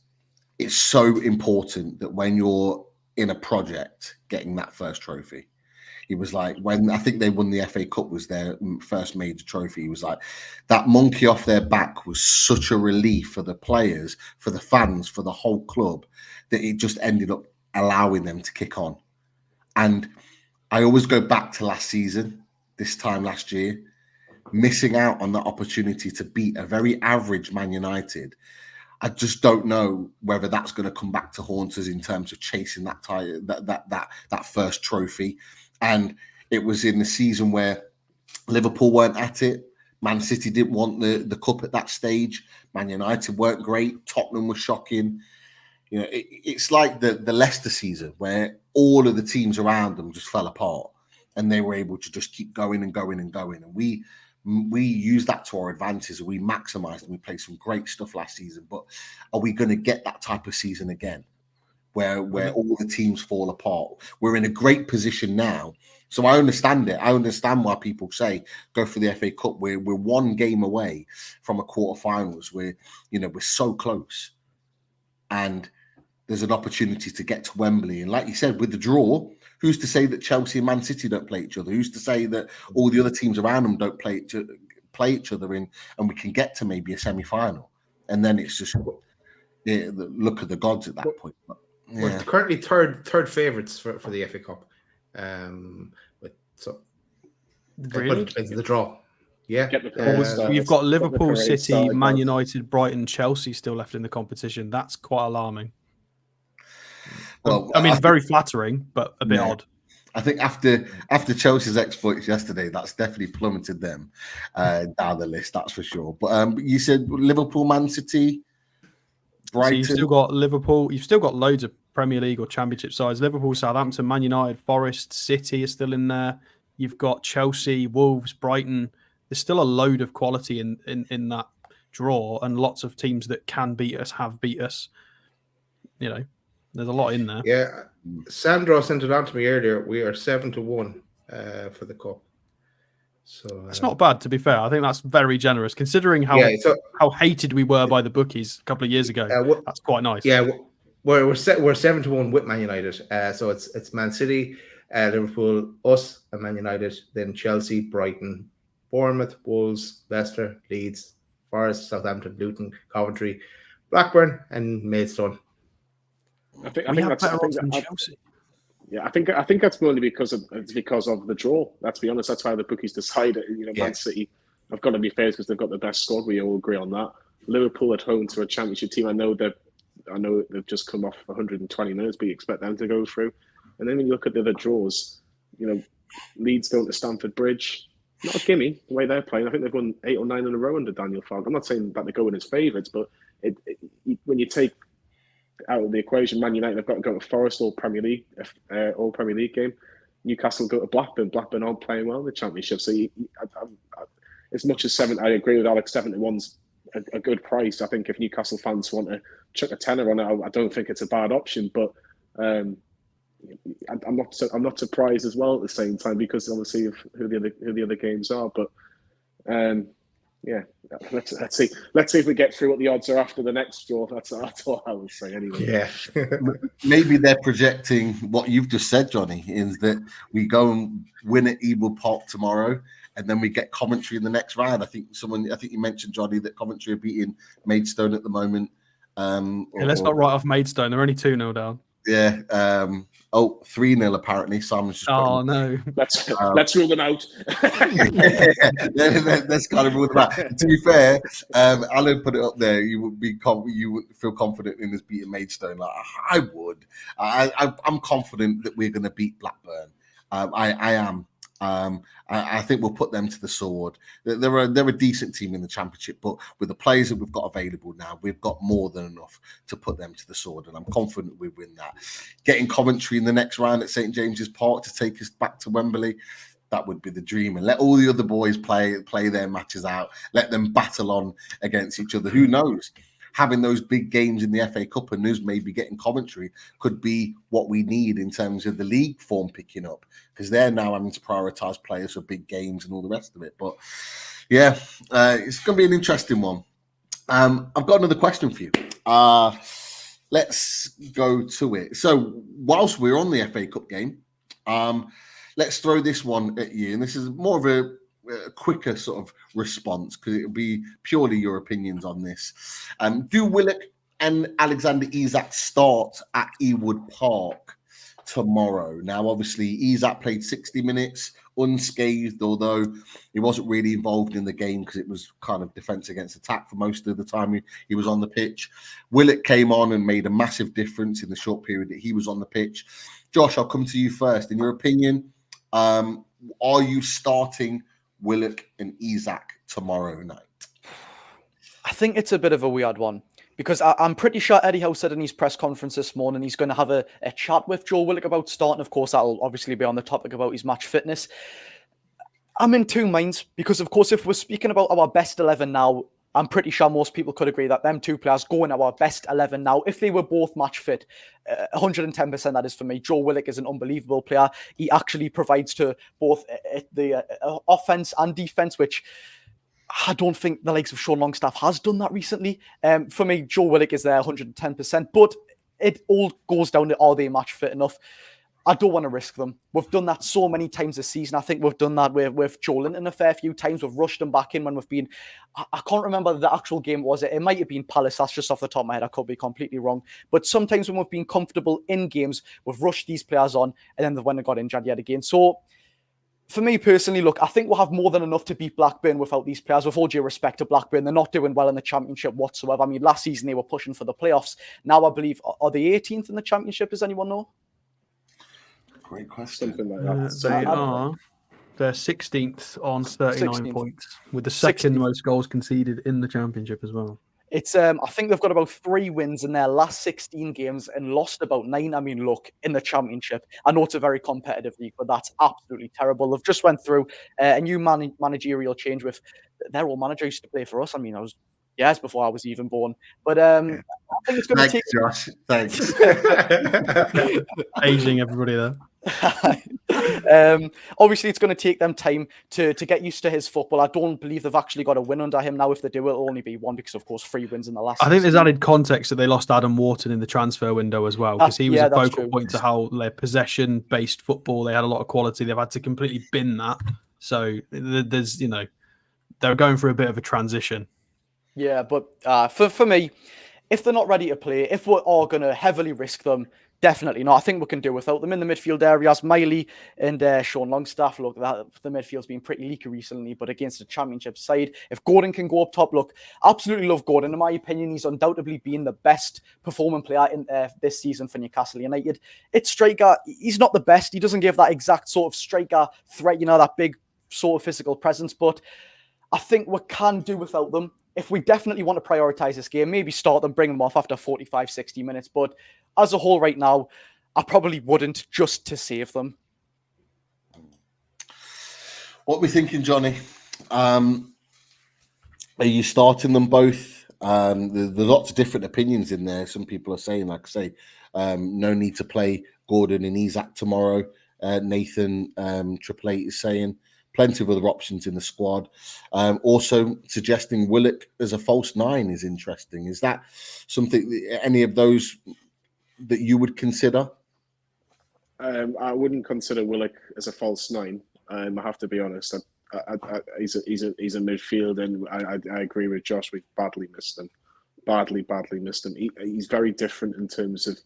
so important that when you're in a project getting that first trophy. He was like, when I think they won the FA Cup, was their first major trophy. He was like, that monkey off their back was such a relief for the players, for the fans, for the whole club, that it just ended up allowing them to kick on. And I always go back to last season, this time last year, missing out on the opportunity to beat a very average Man United. I just don't know whether that's going to come back to haunt us in terms of chasing that first trophy. And it was in the season where Liverpool weren't at it. Man City didn't want the cup at that stage. Man United weren't great. Tottenham was shocking. You know, it's like the Leicester season where all of the teams around them just fell apart, and they were able to just keep going and going and going. And we used that to our advantage, and we maximised, and we played some great stuff last season. But are we going to get that type of season again, where all the teams fall apart? We're in a great position now. So I understand it. I understand why people say go for the FA Cup. We're one game away from a quarterfinals. We're so close, and there's an opportunity to get to Wembley. And like you said, with the draw, who's to say that Chelsea and Man City don't play each other? Who's to say that all the other teams around them don't play each other in, and we can get to maybe a semi-final? And then it's just the look at the gods at that point. But, yeah. We're currently third favourites for the FA Cup. Really? The draw. Yeah. You've got Liverpool, City, Man United, Brighton, Chelsea still left in the competition. That's quite alarming. Well, I mean, very flattering, but a bit odd. I think after Chelsea's exploits yesterday, that's definitely plummeted them down the list. That's for sure. But you said Liverpool, Man City, Brighton. So you've still got Liverpool. You've still got loads of Premier League or Championship sides. Liverpool, Southampton, Man United, Forest, City are still in there. You've got Chelsea, Wolves, Brighton. There's still a load of quality in that draw, and lots of teams that can beat us have beat us. You know, There's a lot in there. Yeah, Sandro sent it on to me earlier. We are 7-1 for the cup. So it's not bad, to be fair. I think that's very generous, considering how hated we were by the bookies a couple of years ago. That's quite nice. Yeah, we're 7-1 with Man United. So it's Man City, Liverpool, us, and Man United. Then Chelsea, Brighton, Bournemouth, Wolves, Leicester, Leeds, Forest, Southampton, Luton, Coventry, Blackburn, and Maidstone. I think that's Chelsea. Yeah, I think that's only because of the draw. Let's be honest, that's why the bookies decided. Man City have got to be fair because they've got the best squad. We all agree on that. Liverpool at home to a championship team. I know they've just come off 120 minutes, but you expect them to go through. And then when you look at the other draws, Leeds going to Stamford Bridge, not a gimme the way they're playing. I think they've won 8 or 9 in a row under Daniel Farke. I'm not saying that they're going as favourites, but when you take out of the equation, Man United have got to go to Forest all Premier League game. Newcastle go to Blackburn. Blackburn aren't playing well in the Championship. So as much as I agree with Alex, 7-1's a good price. I think if Newcastle fans want to chuck a tenner on it, I don't think it's a bad option. But I'm not surprised as well at the same time because obviously of who the other games are. But yeah, let's see if we get through what the odds are after the next draw. That's all I would say anyway. Yeah. Maybe they're projecting what you've just said, Jonny, is that we go and win at Ewood Park tomorrow, and then we get Coventry in the next round. I think you mentioned, Jonny, that Coventry are beating Maidstone at the moment. Let's not write off Maidstone. They're only 2-0 down. Yeah. 3-0 apparently. Simon's just no. Let's rule them out. Let's kind of rule them out. To be fair, Alan put it up there. You would feel confident in us beating Maidstone. Like I would. I'm confident that we're going to beat Blackburn. I am. I think we'll put them to the sword. They're a decent team in the Championship, but with the players that we've got available now, we've got more than enough to put them to the sword, and I'm confident we win that. Getting Coventry in the next round at St James's Park to take us back to Wembley, that would be the dream. And let all the other boys play their matches out. Let them battle on against each other. Who knows? Having those big games in the FA Cup and us maybe getting Coventry could be what we need in terms of the league form picking up, because they're now having to prioritise players for big games and all the rest of it. But yeah, it's going to be an interesting one. I've got another question for you. Let's go to it. So whilst we're on the FA Cup game, let's throw this one at you. And this is more of a quicker sort of response because it'll be purely your opinions on this. Do Willock and Alexander Isak start at Ewood Park tomorrow? Now, obviously, Isak played 60 minutes unscathed, although he wasn't really involved in the game because it was kind of defense against attack for most of the time he was on the pitch. Willock came on and made a massive difference in the short period that he was on the pitch. Josh, I'll come to you first. In your opinion, are you starting Willock and Isak tomorrow night? I think it's a bit of a weird one because I'm pretty sure Eddie Howe said in his press conference this morning he's going to have a chat with Joe Willock about starting. Of course, that'll obviously be on the topic about his match fitness. I'm in two minds because, of course, if we're speaking about our best 11 now, I'm pretty sure most people could agree that them two players go in our best 11 now. If they were both match fit, 110% that is for me. Joe Willock is an unbelievable player. He actually provides to both the offense and defense, which I don't think the likes of Sean Longstaff has done that recently. For me, Joe Willock is there 110%, but it all goes down to are they match fit enough? I don't want to risk them. We've done that so many times this season. I think we've done that with Joe Linton a fair few times. We've rushed them back in when we've been... I can't remember the actual game, was it? It might have been Palace. That's just off the top of my head. I could be completely wrong. But sometimes when we've been comfortable in games, we've rushed these players on and then they've went and got injured yet again. So for me personally, look, I think we'll have more than enough to beat Blackburn without these players. With all due respect to Blackburn, they're not doing well in the Championship whatsoever. I mean, last season they were pushing for the playoffs. Now I believe, are they 18th in the Championship? Does anyone know? Great question. Something like that. They are. They're 16th on 39 16th. Points, with the second most goals conceded in the Championship as well. It's I think they've got about 3 wins in their last 16 games and lost about 9. I mean, look, in the Championship, I know it's a very competitive league, but that's absolutely terrible. They've just went through a new managerial change with their old manager used to play for us. I mean, I was Yes, before I was even born. But I think it's going to take. Josh. Thanks. Aging everybody there. Obviously, it's going to take them time to get used to his football. I don't believe they've actually got a win under him now. If they do, it'll only be one because, of course, 3 wins in the last. I think there's added context that they lost Adam Wharton in the transfer window as well, because he was a focal point to how their possession-based football. They had a lot of quality. They've had to completely bin that. So there's, they're going through a bit of a transition. Yeah, but for me, if they're not ready to play, if we're all going to heavily risk them, definitely not. I think we can do without them in the midfield areas. Miley and Sean Longstaff, look, the midfield's been pretty leaky recently, but against the Championship side, if Gordon can go up top, look, absolutely love Gordon. In my opinion, he's undoubtedly been the best performing player in this season for Newcastle United. It's striker, he's not the best. He doesn't give that exact sort of striker threat, that big sort of physical presence, but I think we can do without them. If we definitely want to prioritise this game, maybe start them, bring them off after 45, 60 minutes. But as a whole right now, I probably wouldn't, just to save them. What are we thinking, Jonny? Are you starting them both? There's lots of different opinions in there. Some people are saying, like I say, no need to play Gordon and Isak tomorrow. Nathan Triple Eight is saying plenty of other options in the squad. Also suggesting Willock as a false 9 is interesting. Is that something, any of those that you would consider? I wouldn't consider Willock as a false 9. I have to be honest. He's a midfield, and I agree with Josh. We've badly missed him. Badly missed him. He's very different in terms of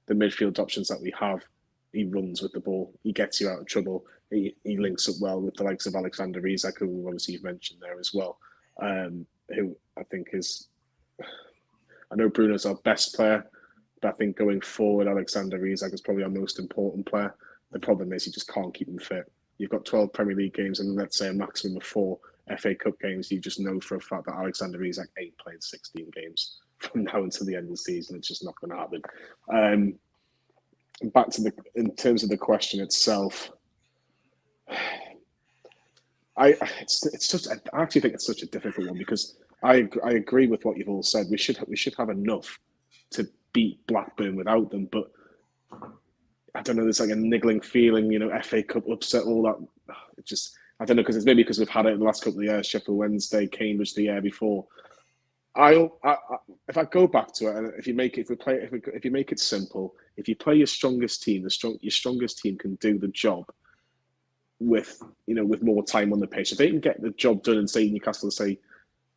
the midfield options that we have. He runs with the ball. He gets you out of trouble. He links up well with the likes of Alexander Isak, who obviously you've mentioned there as well. Who I think is, I know Bruno's our best player, but I think going forward, Alexander Isak is probably our most important player. The problem is you just can't keep him fit. You've got 12 Premier League games and let's say a maximum of 4 FA Cup games. You just know for a fact that Alexander Isak ain't playing 16 games from now until the end of the season. It's just not going to happen. Back to in terms of the question itself, I actually think it's such a difficult one, because I agree with what you've all said. We should have enough to beat Blackburn without them, but I don't know. There's like a niggling feeling, FA Cup upset, all that. It just, I don't know, because it's maybe because we've had it in the last couple of years. Sheffield Wednesday, Cambridge the year before. If I go back to it, and if you make it simple, if you play your strongest team, your strongest team can do the job with more time on the pitch. If they can get the job done and say Newcastle say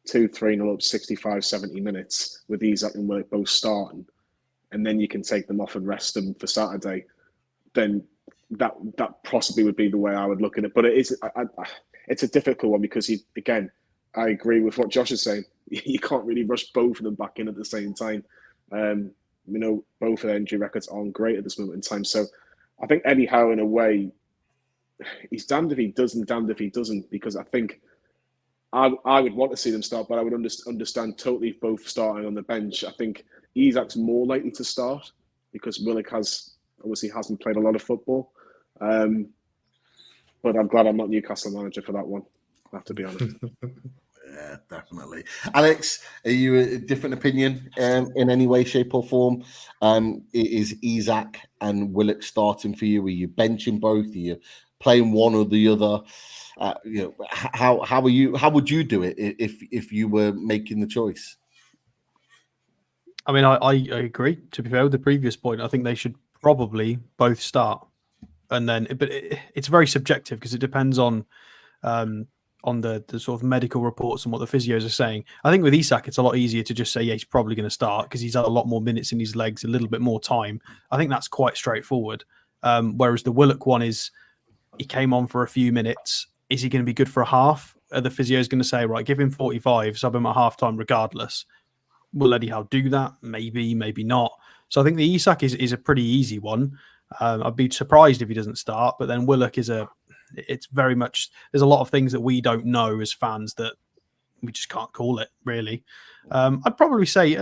2-3-0 up 65, 70 minutes with Isak and Willock both starting, and then you can take them off and rest them for Saturday, then that possibly would be the way I would look at it. But it's a difficult one, because I agree with what Josh is saying. You can't really rush both of them back in at the same time. Both of their injury records aren't great at this moment in time. So I think Eddie Howe, in a way, he's damned if he does and damned if he doesn't, because I think I would want to see them start, but I would understand totally if both starting on the bench. I think Isak's more likely to start because Willock hasn't played a lot of football. But I'm glad I'm not Newcastle manager for that one, I have to be honest. Yeah, definitely. Alex, are you a different opinion in any way, shape, or form? Is Isak and Willock starting for you? Are you benching both? Are you playing one or the other? How would you do it if you were making the choice? I mean, I agree. To be fair, with the previous point, I think they should probably both start, and then, but it's very subjective because it depends on the sort of medical reports and what the physios are saying. I think with Isak, it's a lot easier to just say, yeah, he's probably going to start because he's had a lot more minutes in his legs, a little bit more time. I think that's quite straightforward. Whereas the Willock one is, he came on for a few minutes. Is he going to be good for a half? Are the physios going to say, right, give him 45, sub him at halftime regardless? Will Eddie Howe do that? Maybe, maybe not. So I think the Isak is a pretty easy one. I'd be surprised if he doesn't start, but then Willock it's very much, there's a lot of things that we don't know as fans that we just can't call it, really. I'd probably say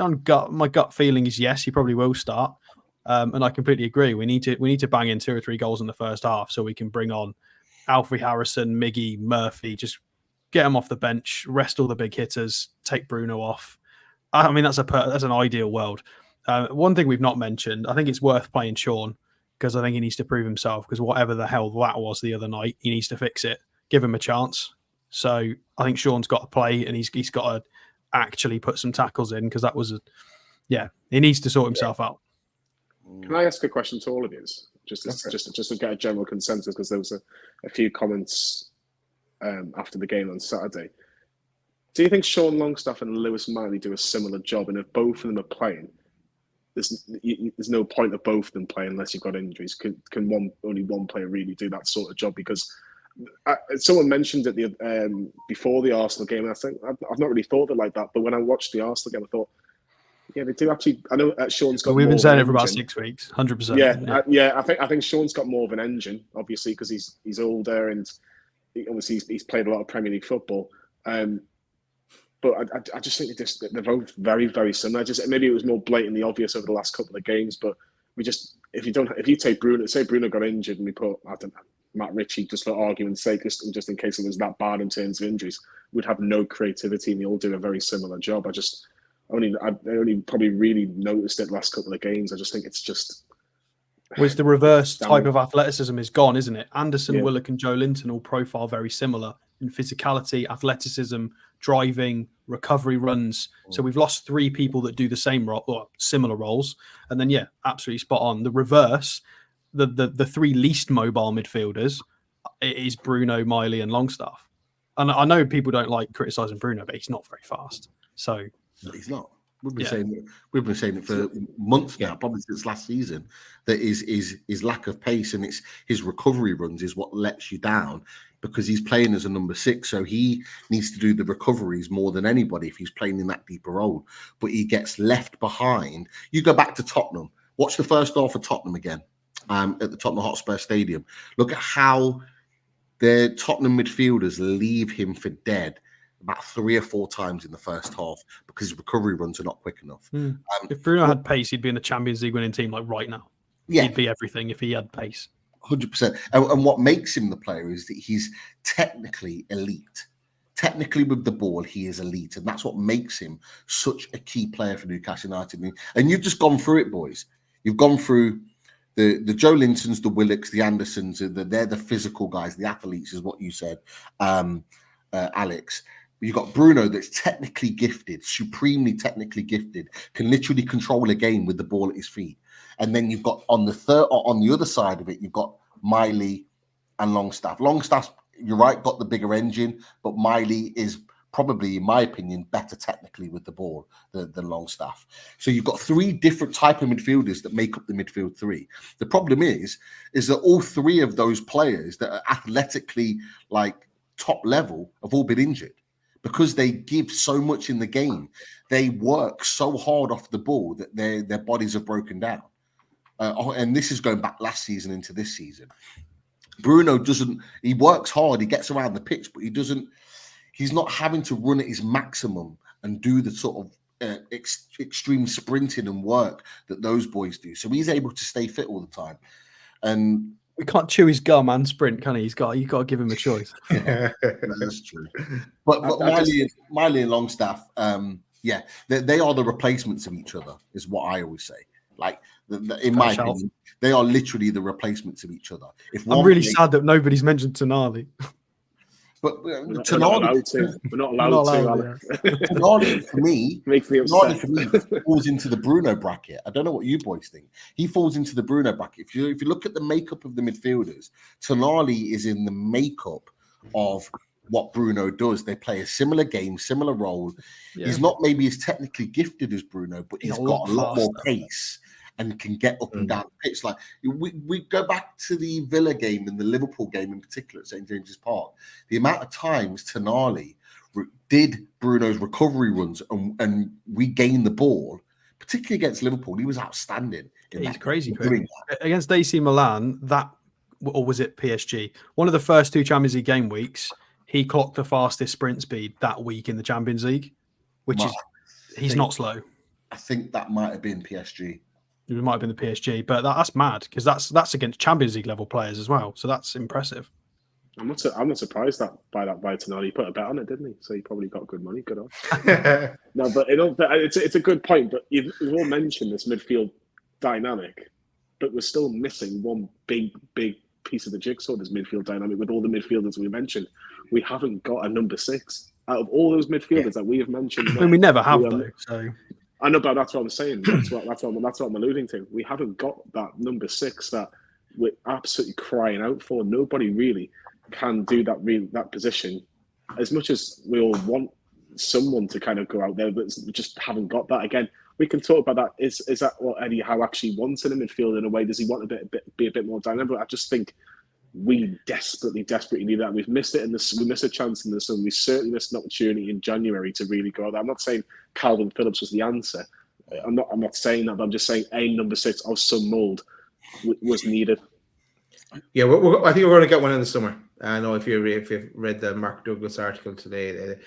my gut feeling is yes, he probably will start. And I completely agree. We need to bang in 2 or 3 goals in the first half so we can bring on Alfie Harrison, Miggy, Murphy, just get them off the bench, rest all the big hitters, take Bruno off. I mean, that's an ideal world. One thing we've not mentioned, I think it's worth playing Sean because I think he needs to prove himself. Because whatever the hell that was the other night, he needs to fix it. Give him a chance. So I think Sean's got to play, and he's got to actually put some tackles in because that was he needs to sort himself out. Can I ask a question to all of you? Just to get a general consensus, because there was a few comments after the game on Saturday. Do you think Sean Longstaff and Lewis Miley do a similar job? And if both of them are playing, there's no point of both of them playing unless you've got injuries. Can only one player really do that sort of job? Because someone mentioned it before the Arsenal game, and I think I've not really thought of it like that. But when I watched the Arsenal game, I thought, yeah, they do actually. I know Sean's got. We've been saying it for about 6 weeks, 100%. Yeah. I think Sean's got more of an engine, obviously, because he's older and obviously he's played a lot of Premier League football. But I just think they're both very, very similar. Maybe it was more blatantly obvious over the last couple of games, but if you take Bruno, say Bruno got injured and we put Matt Ritchie just for argument's sake, just in case it was that bad in terms of injuries, would have no creativity and they all do a very similar job. I only probably really noticed it last couple of games. I just think it's just. Which the reverse type of athleticism is gone, isn't it? Anderson, Willock, and Joe Linton all profile very similar in physicality, athleticism, driving, recovery runs. So we've lost 3 people that do the same role or similar roles. And then, absolutely spot on. The reverse, the 3 least mobile midfielders is Bruno, Miley, and Longstaff. And I know people don't like criticising Bruno, but he's not very fast. So no, he's not. We've been saying it for months now, probably since last season, that his lack of pace and it's his recovery runs is what lets you down because he's playing as a number 6. So he needs to do the recoveries more than anybody if he's playing in that deeper role. But he gets left behind. You go back to Tottenham. Watch the first half of Tottenham again at the Tottenham Hotspur Stadium. Look at how the Tottenham midfielders leave him for dead about 3 or 4 times in the first half because his recovery runs are not quick enough. If Bruno had pace, he'd be in the Champions League winning team like right now. Yeah. He'd be everything if he had pace. 100%. And what makes him the player is that he's technically elite. Technically with the ball, he is elite. And that's what makes him such a key player for Newcastle United. And you've just gone through it, boys. You've gone through the Joe Lintons, the Willocks, the Andersons. They're the physical guys, the athletes is what you said, Alex. You've got Bruno that's technically gifted, supremely technically gifted, can literally control a game with the ball at his feet. And then you've got on the other side of it, you've got Miley and Longstaff. Longstaff, you're right, got the bigger engine, but Miley is probably, in my opinion, better technically with the ball than Longstaff. So you've got 3 different type of midfielders that make up the midfield 3. The problem is that all 3 of those players that are athletically like top level have all been injured. Because they give so much in the game, they work so hard off the ball that their bodies have broken down. And this is going back last season into this season. Bruno he works hard, he gets around the pitch, but he's not having to run at his maximum and do the sort of extreme sprinting and work that those boys do. So he's able to stay fit all the time. And we can't chew his gum and sprint, can he? You got to give him a choice. That's true. But Miley and Longstaff, they are the replacements of each other, is what I always say. Like, in my opinion, they are literally the replacements of each other. I'm really sad that nobody's mentioned Tonali. But we're not allowed to. Tonali, for me, falls into the Bruno bracket. I don't know what you boys think. He falls into the Bruno bracket. If you look at the makeup of the midfielders, Tonali is in the makeup of what Bruno does. They play a similar game, similar role. Yeah. He's not maybe as technically gifted as Bruno, but he's got a lot more pace and can get up and down the pitch. Like we go back to the Villa game and the Liverpool game in particular at St James's Park. The amount of times Tonali did Bruno's recovery runs and regained the ball, particularly against Liverpool, he was outstanding. He's crazy. Against AC Milan, or was it PSG? One of the first 2 Champions League game weeks, he clocked the fastest sprint speed that week in the Champions League, he's not slow. I think that might have been PSG. It might have been the PSG, but that's mad because that's against Champions League level players as well. So that's impressive. I'm not surprised by Tonali. He put a bet on it, didn't he? So he probably got good money. Good on. No, but it's a good point. But you've all mentioned this midfield dynamic, but we're still missing one big piece of the jigsaw. This midfield dynamic with all the midfielders we mentioned, we haven't got a number 6 out of all those midfielders that we have mentioned. I mean, we never have though. So I know, but that's what I'm saying. That's what I'm alluding to. We haven't got that number 6 that we're absolutely crying out for. Nobody really can do that position. As much as we all want someone to kind of go out there, but we just haven't got that. Again, we can talk about that. Is that what Eddie Howe actually wants in a midfield in a way? Does he want be a bit more dynamic? I just think we desperately need that. We've missed it we missed a chance in the sun. We certainly missed an opportunity in January to really go out there. I'm not saying Calvin Phillips was the answer. I'm not saying that, but I'm just saying a number 6 of some mould was needed. Yeah, I think we're going to get one in the summer. I know if you've read the Mark Douglas article today,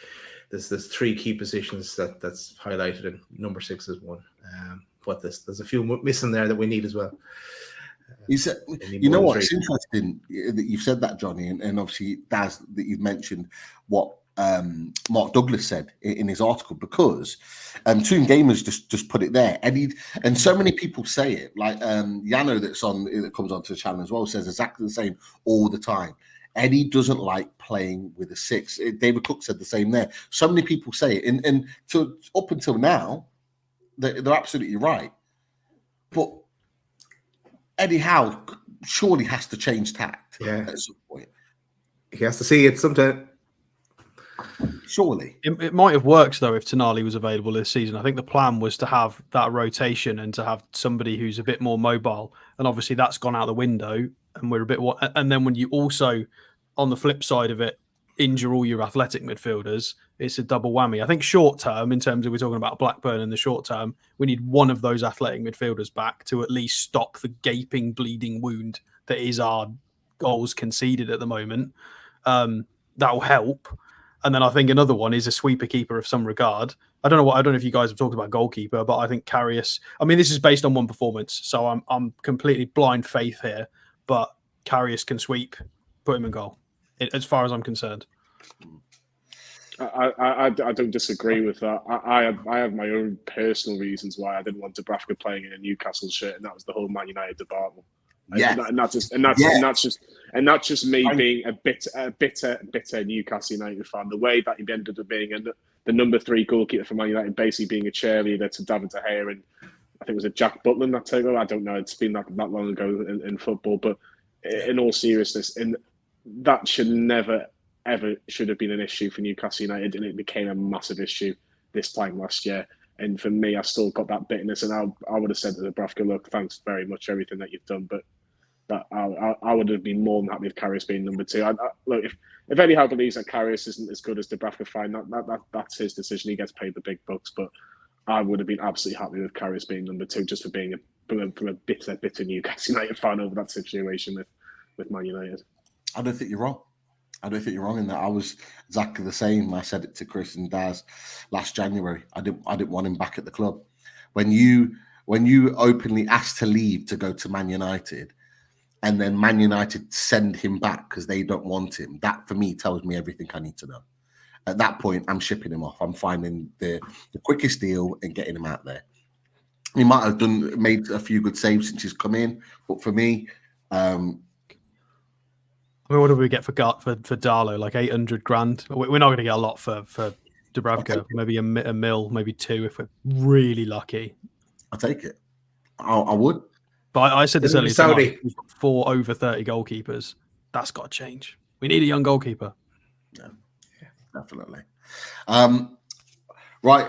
there's 3 key positions that's highlighted, and number 6 is one. But there's a few missing there that we need as well. You know what? It's interesting that you've said that, Jonny, and obviously Daz, that you've mentioned what Mark Douglas said in his article, because TOON Gamers just put it there, and so many people say it. Like Yano that comes onto the channel as well says exactly the same all the time. Eddie doesn't like playing with a 6. David Cook said the same there. So many people say it, and up until now, they're absolutely right. But Eddie Howe surely has to change tact at some point. He has to see it sometime. Surely. It might have worked, though, if Tonali was available this season. I think the plan was to have that rotation and to have somebody who's a bit more mobile. And obviously that's gone out the window, and we're a bit... And then when you also, on the flip side of it, injure all your athletic midfielders, it's a double whammy. I think short term, in terms of we're talking about Blackburn in the short term, we need one of those athletic midfielders back to at least stop the gaping, bleeding wound that is our goals conceded at the moment. That will help. And then I think another one is a sweeper keeper of some regard. I don't know if you guys have talked about goalkeeper, but I think Karius. I mean, this is based on one performance, so I'm completely blind faith here. But Karius can sweep, put him in goal, as far as I'm concerned. I don't disagree with that. I have my own personal reasons why I didn't want Dubravka playing in a Newcastle shirt, and that was the whole Man United debacle. Yeah, and that's just me being a bitter Newcastle United fan. The way that he ended up being the number 3 goalkeeper for Man United, basically being a cheerleader to David De Gea, and I think it was a Jack Butland that took over. I don't know. It's been that long ago in football, but in all seriousness, and that should never ever should have been an issue for Newcastle United, and it became a massive issue this time last year. And for me, I still got that bitterness, and I would have said to Dubravka, look, thanks very much for everything that you've done, but that I would have been more than happy with Karius being number 2. Look, if Eddie Howe believes that Karius isn't as good as Dubravka, fine, that's his decision. He gets paid the big bucks, but I would have been absolutely happy with Karius being number 2, just for being from a bitter Newcastle United fan over that situation with Man United. I don't think you're wrong. I don't think you're wrong in that. I was exactly the same. I said it to Chris and Daz last January. I didn't want him back at the club. When you openly asked to leave to go to Man United, and then Man United send him back because they don't want him, that for me tells me everything I need to know. At that point, I'm shipping him off. I'm finding the quickest deal and getting him out there. He might have made a few good saves since he's come in, but for me, I mean, what do we get for Darlow? Like 800 grand. We're not going to get a lot for Dubravka. Maybe a mil, maybe 2 if we're really lucky. I'll take it. I would. But I said this earlier. Saudi. We've got 4 over 30 goalkeepers. That's got to change. We need a young goalkeeper. Yeah, definitely. Right.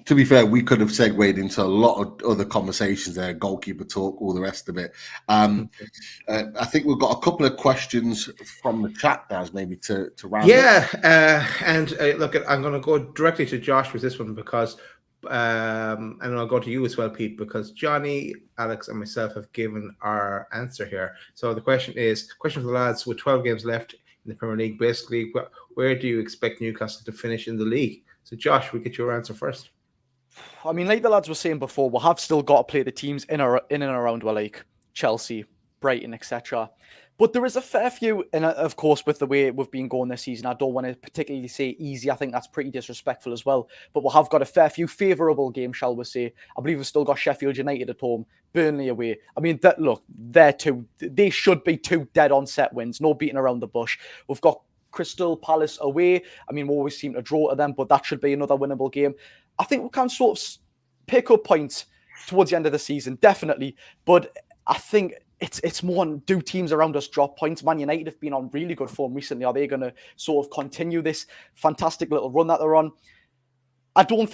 To be fair, we could have segued into a lot of other conversations there, goalkeeper talk, all the rest of it. I think we've got a couple of questions from the chat, Daz, maybe to round up. Look, I'm going to go directly to Josh with this one because, and I'll go to you as well, Pete, because Jonny, Alex, and myself have given our answer here. So the question for the lads, with 12 games left in the Premier League, basically, where do you expect Newcastle to finish in the league? So, Josh, we'll get your answer first. I mean, like the lads were saying before, we have still got to play the teams in and around, like Chelsea, Brighton, etc. But there is a fair few, and of course, with the way we've been going this season, I don't want to particularly say easy. I think that's pretty disrespectful as well. But we have got a fair few favourable games, shall we say. I believe we've still got Sheffield United at home, Burnley away. I mean, they should be 2 dead-on set wins, no beating around the bush. We've got Crystal Palace away. I mean, we always seem to draw to them, but that should be another winnable game. I think we can sort of pick up points towards the end of the season, definitely. But I think it's more on, do teams around us drop points? Man United have been on really good form recently. Are they going to sort of continue this fantastic little run that they're on? I certainly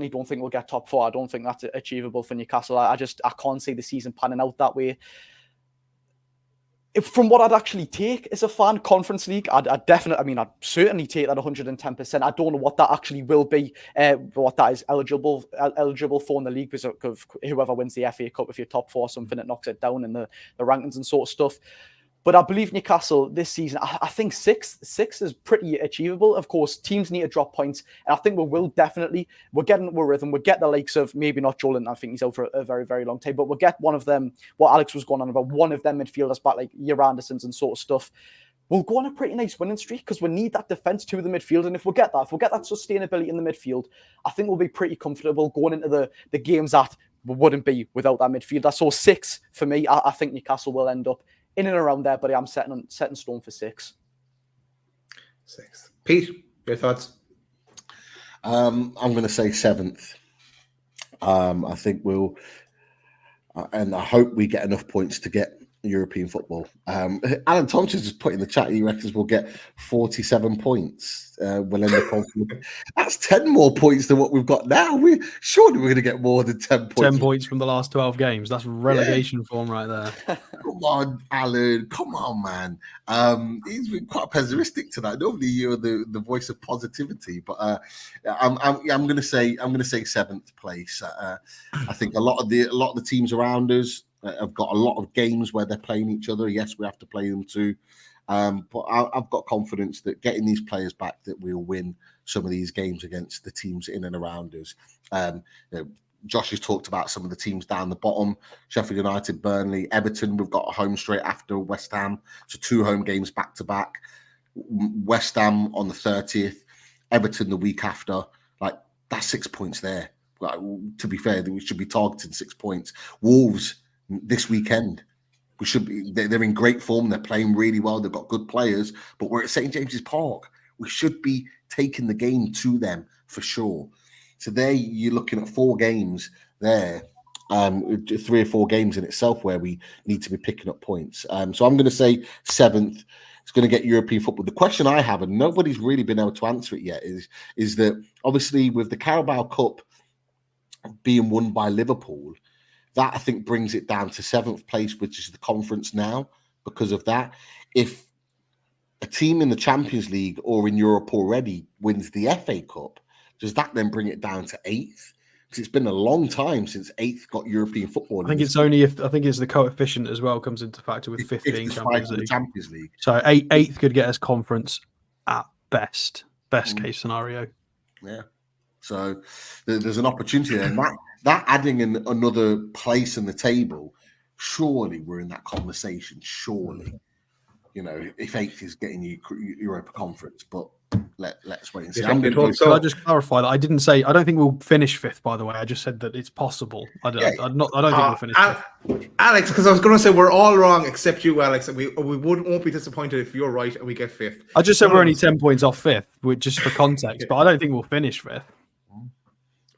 don't think we'll get top 4. I don't think that's achievable for Newcastle. I can't see the season panning out that way. From what I'd actually take as a fan, Conference League, I'd certainly take that 110%. I don't know what that actually will be, what that is eligible for in the league, because of whoever wins the FA Cup, if you're top 4, something that knocks it down in the rankings and sort of stuff. But I believe Newcastle this season, I think six is pretty achievable. Of course, teams need to drop points. And I think we're getting the rhythm. We'll get the likes of, maybe not Joelin, I think he's out for a very, very long time, but we'll get one of them, what Alex was going on about, one of them midfielders back, like your Andersons and sort of stuff. We'll go on a pretty nice winning streak because we need that defence to the midfield. And if we get that sustainability in the midfield, I think we'll be pretty comfortable going into the games that we wouldn't be without that midfielder. So 6 for me. I think Newcastle will end up in and around there, but I'm setting stone for 6. 6. Pete, your thoughts? I'm going to say 7th. I think and I hope we get enough points to get European football. Alan Thompson just put in the chat, he reckons we'll get 47 points. We'll end up on, that's 10 more points than what we've got now. Surely we're going to get more than 10 points. 10 points from the last 12 games. That's relegation form right there. Come on, Alan. Come on, man. He's been quite pessimistic tonight. Normally you're the voice of positivity, but I'm going to say 7th place. I think a lot of the teams around us have got a lot of games where they're playing each other. Yes, we have to play them too. But I've got confidence that getting these players back, that we'll win some of these games against the teams in and around us. Josh has talked about some of the teams down the bottom: Sheffield United, Burnley, Everton. We've got a home straight after West Ham, so 2 home games back to back. West Ham on the 30th, Everton the week after. Like, that's 6 points there. Like, to be fair, we should be targeting 6 points. Wolves this weekend. We should be. They're in great form. They're playing really well. They've got good players. But we're at St. James's Park. We should be taking the game to them for sure. So there, you're looking at 4 games there, 3 or 4 games in itself where we need to be picking up points. So I'm going to say 7th. It's going to get European football. The question I have, and nobody's really been able to answer it yet, is that obviously with the Carabao Cup being won by Liverpool, that I think brings it down to 7th place, which is the conference now. Because of that, if a team in the Champions League or in Europe already wins the FA Cup, does that then bring it down to 8th? Because it's been a long time since 8th got European football. I think it's only if the coefficient as well comes into factor with 5th being Champions League. So 8th could get us conference at best case scenario. Yeah. So there's an opportunity there. And that adding in another place in the table, surely we're in that conversation. Surely, if 8th is getting you Europa Conference, but let's wait and see. Can I just clarify that I didn't say I don't think we'll finish 5th. By the way, I just said that it's possible. I don't think we'll finish 5th. Alex, because I was going to say we're all wrong except you, Alex. We won't be disappointed if you're right and we get 5th. I just said we're only 10 points off 5th, just for context. But I don't think we'll finish 5th.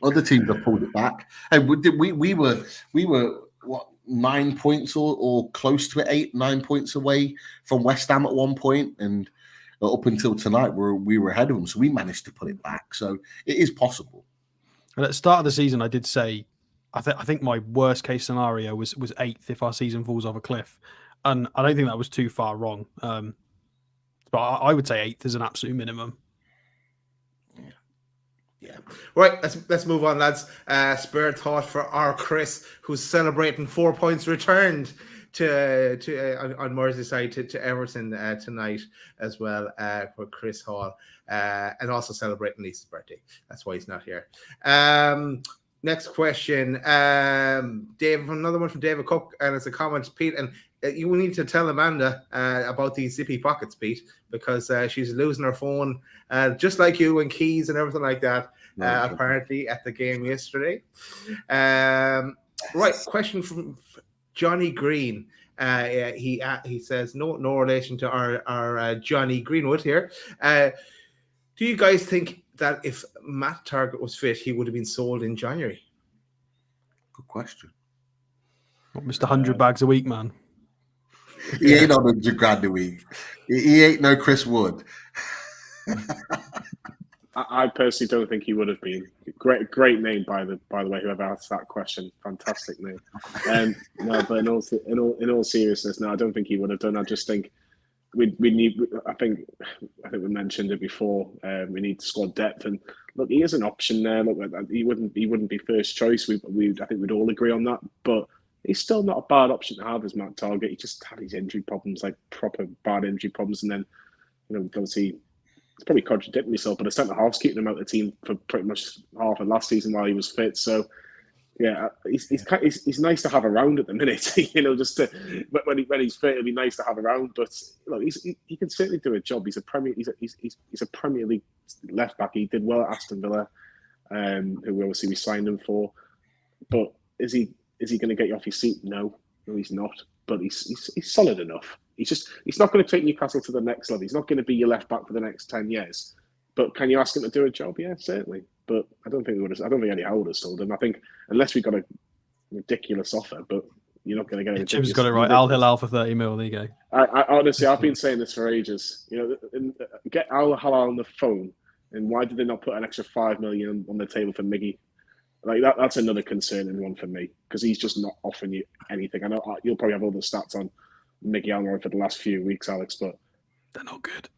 Other teams have pulled it back, and we were what, 9 points or close to it, 8-9 points away from West Ham at one point, and up until tonight we were ahead of them, so we managed to put it back. So it is possible. And at the start of the season, I did say I think my worst case scenario was 8th if our season falls off a cliff, and I don't think that was too far wrong. But I would say 8th is an absolute minimum. Yeah. Right, let's move on, lads. Spare thought for our Chris, who's celebrating 4 points returned on Merseyside to Everton tonight as well, for Chris Hall, and also celebrating Lisa's birthday. That's why he's not here. Now, Next question. Dave, another one from David Cook, and it's a comment, Pete. And you need to tell Amanda about these zippy pockets, Pete, because she's losing her phone, just like you, and keys and everything like that. Apparently at the game yesterday. Right, question from Johnny Green. He says no relation to our Johnny Greenwood here. Do you guys think that if Matt Targett was fit, he would have been sold in January? Good question. What, Mr. 100 bags a week, man? He ain't on $100,000 a week. He ain't no Chris Wood. I personally don't think he would have been. Great name, by the way, whoever asked that question. Fantastic name. No, but in all seriousness, no, I don't think he would have done. I just think we need. I think we mentioned it before. We need squad depth, and look, he is an option there. Look, he wouldn't be first choice. I think we'd all agree on that. But he's still not a bad option to have as Matt Targett. He just had his injury problems, like proper bad injury problems, and then obviously. It's probably contradicting myself, but the centre half's keeping him out of the team for pretty much half of last season while he was fit. So, yeah, he's nice to have around at the minute. Just when he's fit, it'd be nice to have around. But look, he can certainly do a job. He's a Premier League left back. He did well at Aston Villa, who obviously we signed him for. But is he going to get you off your seat? No, he's not. But he's solid enough. He's not going to take Newcastle to the next level. He's not going to be your left back for the next 10 years. But can you ask him to do a job? Yeah, certainly. But I don't think Eddie Howe would have sold him. I think unless we got a ridiculous offer, but you're not going to get it. Jim's got it right. Al Hilal for 30 mil. There you go. I honestly, I've been saying this for ages. Get Al Hilal on the phone, and why did they not put an extra 5 million on the table for Miggy? Like that's another concerning one for me because he's just not offering you anything. I know you'll probably have all the stats on Miggy Almiron for the last few weeks, Alex, but they're not good.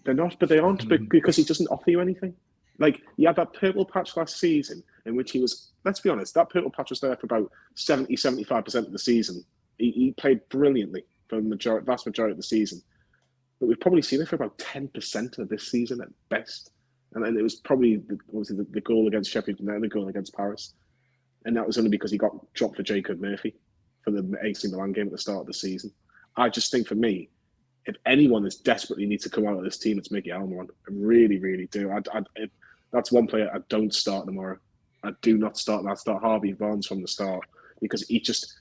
They're not, but they aren't because he doesn't offer you anything. Like, you had that purple patch last season in which he was, let's be honest, that purple patch was there for about 70-75% of the season. He played brilliantly for the vast majority of the season. But we've probably seen it for about 10% of this season at best. And then it was probably the goal against Sheffield and then the goal against Paris. And that was only because he got dropped for Jacob Murphy for the AC Milan game at the start of the season. I just think for me, if anyone is desperately needs to come out of this team, it's Miggy Almiron. I really, really do. That's one player I don't start tomorrow. I do not start. I start Harvey Barnes from the start because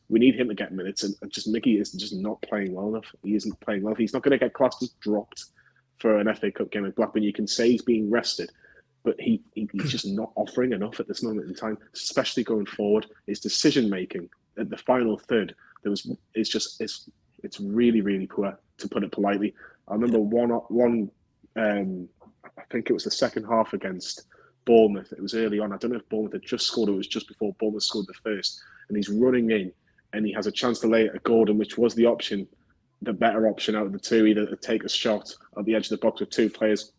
we need him to get minutes, and just Miggy is just not playing well enough. He isn't playing well. He's not going to get classes dropped for an FA Cup game at Blackburn. You can say he's being rested, but he's just not offering enough at this moment in time, especially going forward. His decision making at the final third, it's really, really poor, to put it politely. I remember one. I think it was the second half against Bournemouth. It was early on. I don't know if Bournemouth had just scored or it was just before Bournemouth scored the first. And he's running in and he has a chance to lay it at Gordon, which was the better option out of the two, either to take a shot at the edge of the box with two players,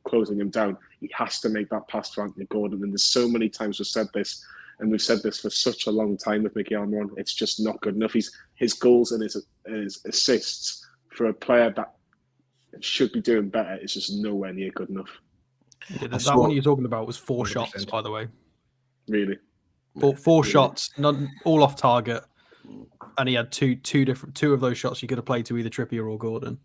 closing him down. He has to make that pass to Anthony Gordon. And there's so many times we've said this, and we've said this for such a long time with Miggy Almiron. It's just not good enough. His goals and his assists for a player that should be doing better is just nowhere near good enough. Yeah, that one you're talking about was 4 100%. Shots, by the way. Really? Four shots, all off target, and he had two of those shots you could have played to either Trippier or Gordon.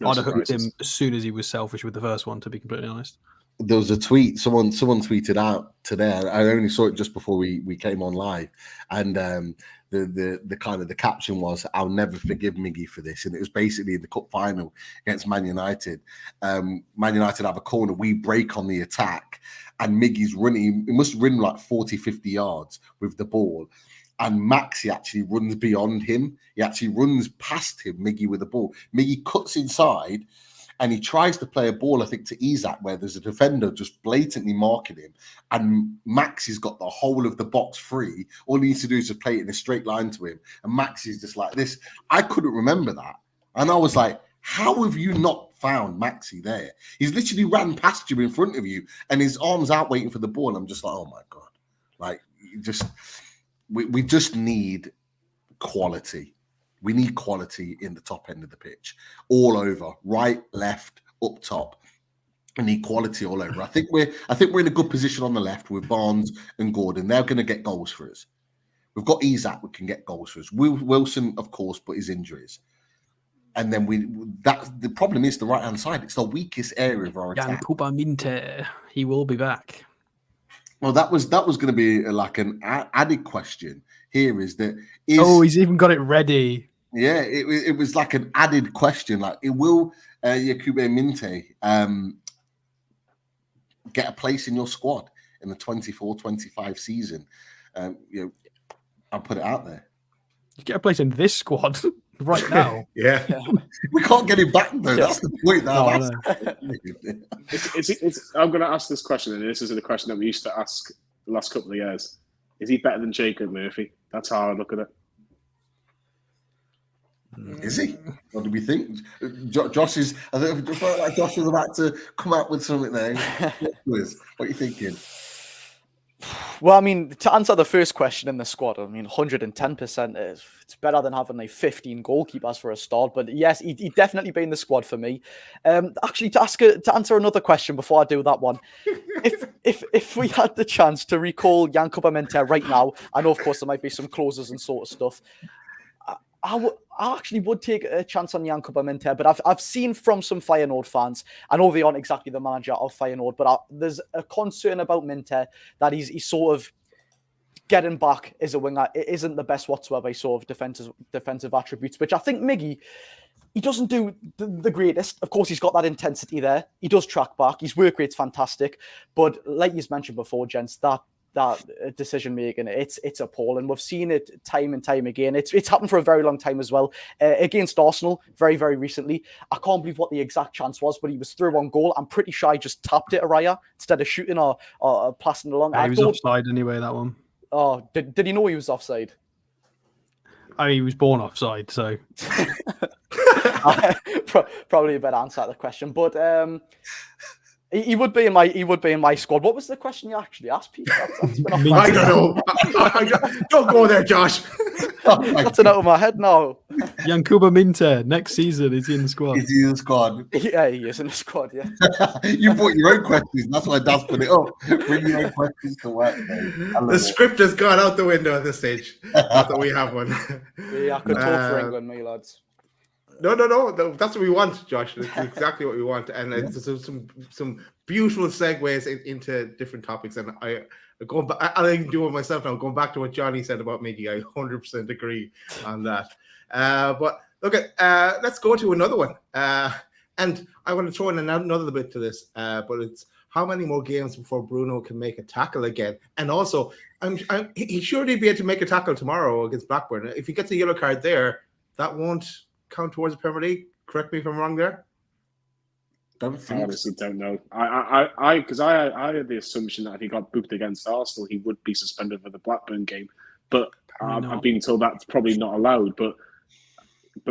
I'd have hooked him as soon as he was selfish with the first one, to be completely honest. There was a tweet someone tweeted out today. I only saw it just before we came on live, and the kind of the caption was, "I'll never forgive Miggy for this," and it was basically in the cup final against Man United. Man United have a corner, we break on the attack, and Miggy's running. He must run like 40-50 yards with the ball. And Maxi actually runs beyond him. He actually runs past him, Miggy, with the ball. Miggy cuts inside and he tries to play a ball, I think, to Isak, where there's a defender just blatantly marking him. And Maxi's got the whole of the box free. All he needs to do is to play it in a straight line to him. And Maxi's just like this. I couldn't remember that. And I was like, how have you not found Maxi there? He's literally ran past you in front of you and his arm's out waiting for the ball. I'm just like, oh my God. Like, we just need quality. We need quality in the top end of the pitch, all over, right, left, up top. and equality all over. I think we're in a good position on the left with Barnes and Gordon. They're going to get goals for us. We've got Isak who can get goals for us. Wilson, of course, but his injuries. And then the problem is the right hand side. It's the weakest area of our attack. Minte, he will be back. Well, that was going to be like an added question. Here is that he's even got it ready. Yeah, it was like an added question. Like, will Yakube Minte get a place in your squad in the 24-25 season? I'll put it out there. You get a place in this squad right now. Yeah. We can't get him back though. Yeah. That's the point now. I'm going to ask this question, and this is the question that we used to ask the last couple of years. Is he better than Jacob Murphy? That's how I look at it. Is he? What do we think? Josh is. I felt like Josh was about to come out with something there. What are you thinking? Well, I mean, to answer the first question in the squad, I mean, 110% it's better than having like 15 goalkeepers for a start. But yes, he'd definitely be in the squad for me. Actually, to answer another question before I do that one, if we had the chance to recall Yankuba Minte right now, I know of course there might be some clauses and sort of stuff. I actually would take a chance on Yankuba Minte, but I've seen from some Feyenoord fans, I know they aren't exactly the manager of Feyenoord, but there's a concern about Minte that he's sort of getting back as a winger. It isn't the best whatsoever, sort of defensive attributes, which I think Miggy, he doesn't do the greatest. Of course, he's got that intensity there. He does track back. His work rate's fantastic. But like you mentioned before, gents, that decision making, it's appalling. We've seen it time and time again. It's happened for a very long time as well. Against Arsenal, very, very recently. I can't believe what the exact chance was, but he was through on goal. I'm pretty sure he just tapped it, Araya, instead of shooting or passing it along. Yeah, he was offside anyway, that one. Oh, did he know he was offside? I mean, he was born offside, so probably a better answer to the question. But he would be in my squad. What was the question you actually asked, Pete? I don't know. Don't go there, Josh. That's out of my head now. Yankuba Minte next season is he in the script? Is he in the squad? Yeah, he is in the squad. Yeah. You brought your own questions. That's why Daz put it up. Bring your own questions to work. The script has gone out the window at this stage. Not that we have one. Yeah, I could talk for England, me lads. No. That's what we want, Josh. That's exactly what we want, and it's some beautiful segues into different topics. And going back, I even do it myself now. Going back to what Jonny said about Miggy, I 100% agree on that. But look at let's go to another one. And I want to throw in another bit to this. But it's how many more games before Bruno can make a tackle again? And also, he surely be able to make a tackle tomorrow against Blackburn. If he gets a yellow card there, that won't count towards the Premier League. Correct me if I'm wrong there. I honestly don't know. I had the assumption that if he got booked against Arsenal, he would be suspended for the Blackburn game. But I've been told that's probably not allowed. But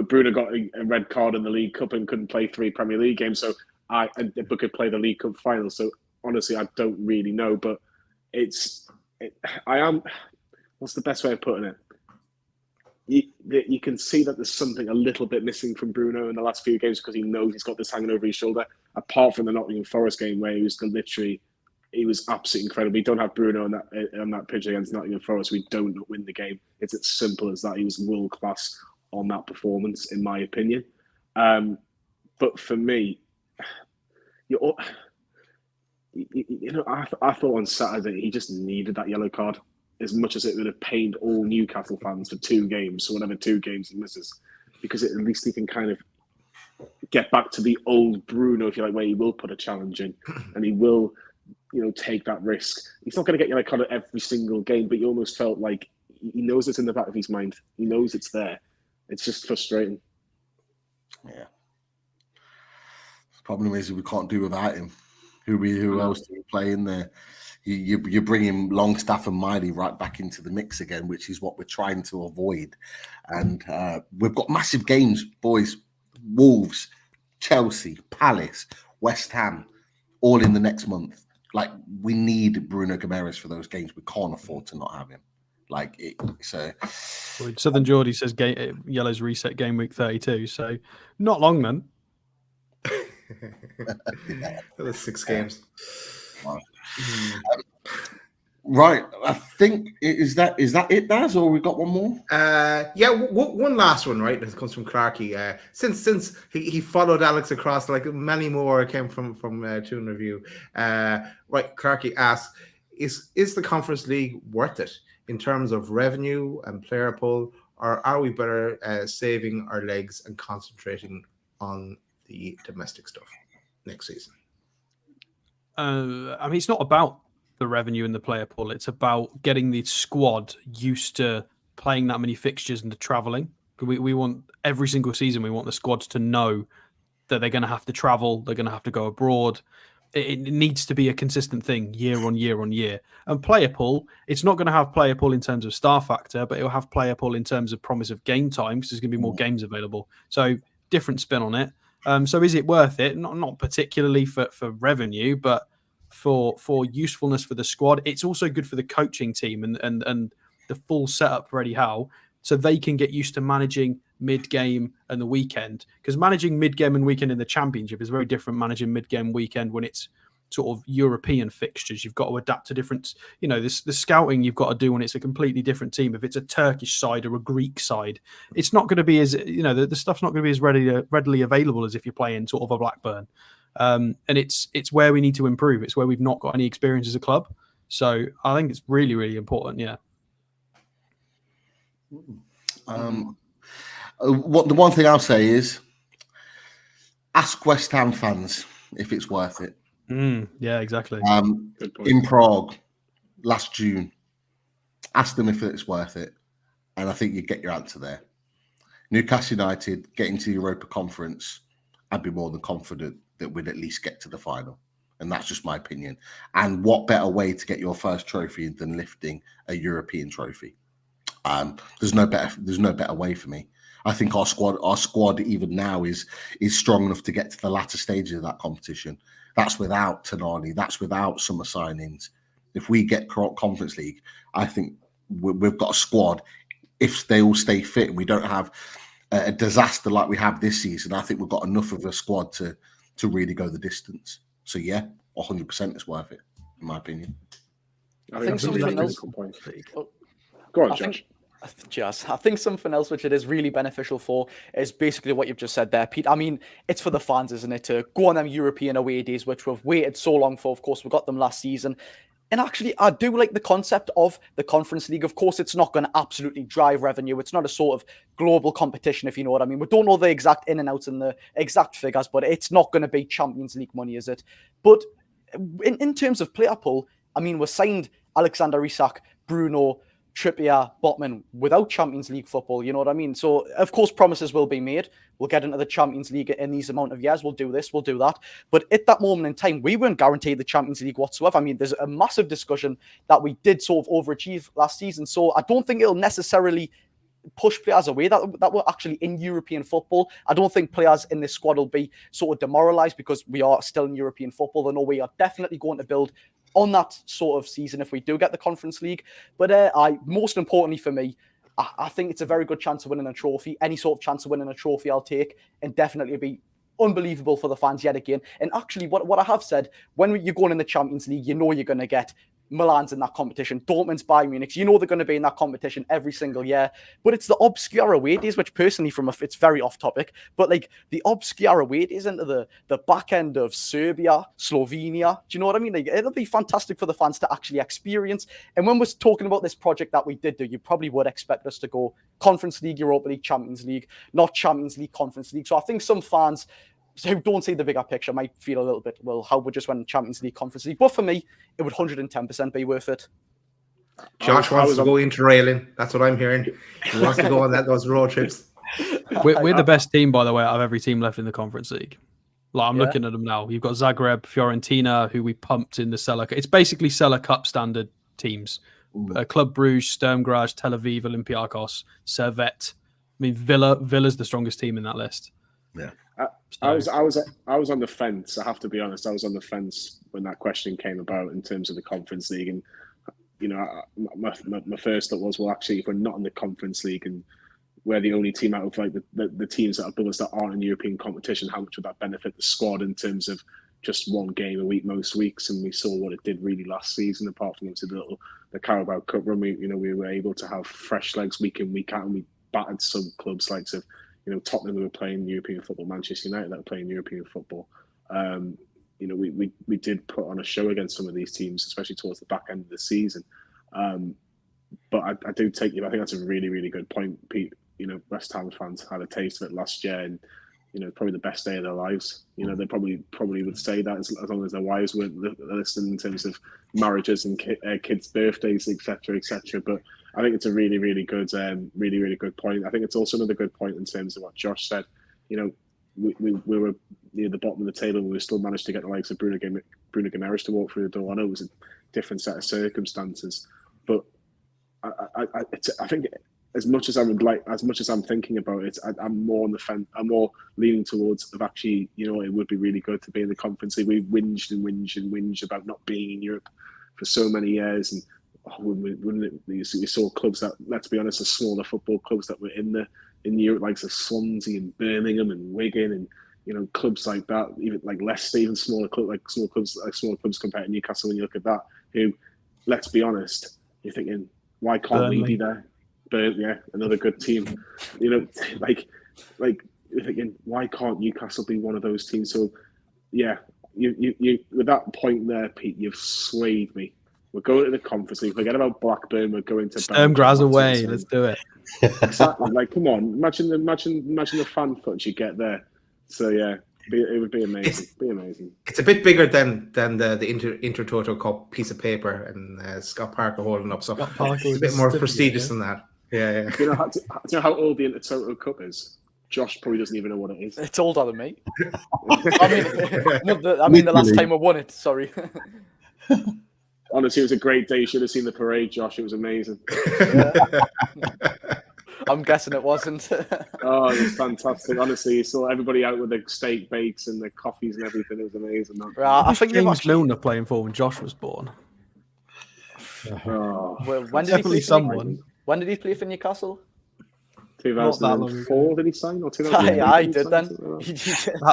Bruno got a red card in the League Cup and couldn't play 3 Premier League games. So but could play the League Cup final. So honestly, I don't really know. But what's the best way of putting it? You can see that there's something a little bit missing from Bruno in the last few games because he knows he's got this hanging over his shoulder. Apart from the Nottingham Forest game where he was absolutely incredible. We don't have Bruno on that pitch against Nottingham Forest. We don't win the game. It's as simple as that. He was world class on that performance, in my opinion. But for me, I thought on Saturday he just needed that yellow card. As much as it would have pained all Newcastle fans for 2 games, so whatever 2 games he misses, because at least he can kind of get back to the old Bruno, if you like, where he will put a challenge in and he will, take that risk. He's not going to get yellow card every single game, but you almost felt like he knows it's in the back of his mind. He knows it's there. It's just frustrating. Yeah. The problem is we can't do without him. Who else do we play in there? You're bringing Longstaff and Miley right back into the mix again, which is what we're trying to avoid. And we've got massive games, boys. Wolves, Chelsea, Palace, West Ham, all in the next month. Like, we need Bruno Guimaraes for those games. We can't afford to not have him. Southern Geordie says Yellow's reset game week 32, so not long then. That was 6 games. Wow. Right, I think is that it, Daz, or we got one more? One last one, right? This comes from Clarkey. Since he followed Alex across, like many more came from TOON Review. Right, Clarkey asks, is the Conference League worth it in terms of revenue and player pull, or are we better saving our legs and concentrating on the domestic stuff next season? I mean, it's not about the revenue and the player pool. It's about getting the squad used to playing that many fixtures and the travelling. We want every single season, we want the squads to know that they're going to have to travel, they're going to have to go abroad. It needs to be a consistent thing year on year on year. And player pool, it's not going to have player pool in terms of star factor, but it'll have player pool in terms of promise of game time because there's going to be more games available. So different spin on it. So is it worth it? Not particularly for revenue, but for usefulness for the squad. It's also good for the coaching team and the full setup for Eddie Howe, so they can get used to managing mid-game and the weekend. Because managing mid-game and weekend in the Championship is very different managing mid-game weekend when it's sort of European fixtures. You've got to adapt to different, the scouting you've got to do when it's a completely different team. If it's a Turkish side or a Greek side, it's not going to be as, the stuff's not going to be as readily available as if you're playing sort of a Blackburn. And it's where we need to improve. It's where we've not got any experience as a club. So I think it's really, really important. Yeah. The one thing I'll say is ask West Ham fans if it's worth it. Yeah, exactly. In Prague last June, ask them if it's worth it, and I think you get your answer there. Newcastle United getting to the Europa Conference, I'd be more than confident that we'd at least get to the final, and that's just my opinion. And what better way to get your first trophy than lifting a European trophy? There's no better way for me. I think our squad even now is strong enough to get to the latter stages of that competition. That's without Tanani. That's without summer signings. If we get Conference League, I think we've got a squad. If they all stay fit and we don't have a disaster like we have this season, I think we've got enough of a squad to really go the distance. So yeah, 100% it's worth it, in my opinion. I think something else. Go on, Josh. I think something else which it is really beneficial for is basically what you've just said there, Pete. I mean, it's for the fans, isn't it, to go on them European away days, which we've waited so long for. Of course, we got them last season. And actually, I do like the concept of the Conference League. Of course, it's not going to absolutely drive revenue. It's not a sort of global competition, if you know what I mean. We don't know the exact in and outs and the exact figures, but it's not going to be Champions League money, is it? But in terms of player pool, I mean, we signed Alexander Isak, Bruno, Trippier, Botman without Champions League football, you know what I mean? So, of course, promises will be made. We'll get into the Champions League in these amount of years. We'll do this, we'll do that. But at that moment in time, we weren't guaranteed the Champions League whatsoever. I mean, there's a massive discussion that we did sort of overachieve last season. So I don't think it'll necessarily push players away that were actually in European football. I don't think players in this squad will be sort of demoralised because we are still in European football. They know we are definitely going to build on that sort of season if we do get the Conference League. But most importantly for me, I think it's a very good chance of winning a trophy. Any sort of chance of winning a trophy I'll take, and definitely be unbelievable for the fans yet again. And actually, what I have said, when you're going in the Champions League, you know you're going to get Milan's in that competition, Dortmund's, Bayern Munich. You know they're going to be in that competition every single year. But it's the obscure away days, which personally, it's very off topic, but like the obscure away days into the back end of Serbia, Slovenia. Do you know what I mean? Like, it'll be fantastic for the fans to actually experience. And when we're talking about this project that we did do, you probably would expect us to go Conference League, Europa League, Champions League, not Champions League, Conference League. So I think some fans who don't see the bigger picture might feel a little bit, well, how would just win Champions League, Conference League? But for me, it would 110% be worth it. Josh wants to go interrailing. That's what I'm hearing. He wants to go on those road trips. We're the best team, by the way, out of every team left in the Conference League. Like, I'm looking at them now. You've got Zagreb, Fiorentina, who we pumped in the Cellar. It's basically Cellar Cup standard teams. Club Bruges, Sturm Graz, Tel Aviv, Olympiacos, Servette. I mean, Villa's the strongest team in that list. Yeah. I was on the fence. I have to be honest. I was on the fence when that question came about in terms of the Conference League, and my first thought was, well, actually, if we're not in the Conference League and we're the only team out of like the teams that are above us that aren't in European competition, how much would that benefit the squad in terms of just one game a week most weeks? And we saw what it did really last season. Apart from the Carabao Cup run, we were able to have fresh legs week in, week out, and we battered some clubs like Tottenham, who were playing European football, Manchester United that were playing European football. We did put on a show against some of these teams, especially towards the back end of the season. But I do take you. I think that's a really, really good point, Pete. West Ham fans had a taste of it last year, and probably the best day of their lives. They probably would say that as long as their wives weren't listening in terms of marriages and kids' birthdays, etc., etc. But I think it's a really, really good, really, really good point. I think it's also another good point in terms of what Josh said. We were near the bottom of the table, and we still managed to get the likes of Bruno Guimaraes to walk through the door. I know it was a different set of circumstances, but I think as much as I'm thinking about it, I'm more on the fence. I'm more leaning towards of actually, it would be really good to be in the Conference League. We whinged about not being in Europe for so many years, and we saw clubs that, let's be honest, are smaller football clubs that were in Europe, like Swansea and Birmingham and Wigan, and clubs like that, even like Leicester, even smaller clubs compared to Newcastle. When you look at that, who, let's be honest, you're thinking, why can't we be there? Yeah, another good team. Like you're thinking, why can't Newcastle be one of those teams? So, yeah, you with that point there, Pete, you've swayed me. We're going to the Conference League. Forget about Blackburn. We're going to Sturmgras away. Let's do it. Exactly. Like, come on, imagine the fan footage you get there. So yeah. It would be amazing. It's a bit bigger than the Intertoto Cup piece of paper, and Scott Parker holding up. So it's a bit more prestigious than that. Yeah. Do you know how old the Intertoto Cup is? Josh probably doesn't even know what it is. It's older than me. I mean, the last time I won it. Sorry. Honestly, it was a great day. You should have seen the parade, Josh. It was amazing. I'm guessing it wasn't. Oh, it was fantastic. Honestly, you saw everybody out with the steak bakes and the coffees and everything. It was amazing. I think James Milner playing for when Josh was born. Oh, well, when did he play someone? When did he play for Newcastle? 2004, did he sign? Or 2004? Yeah, I did then.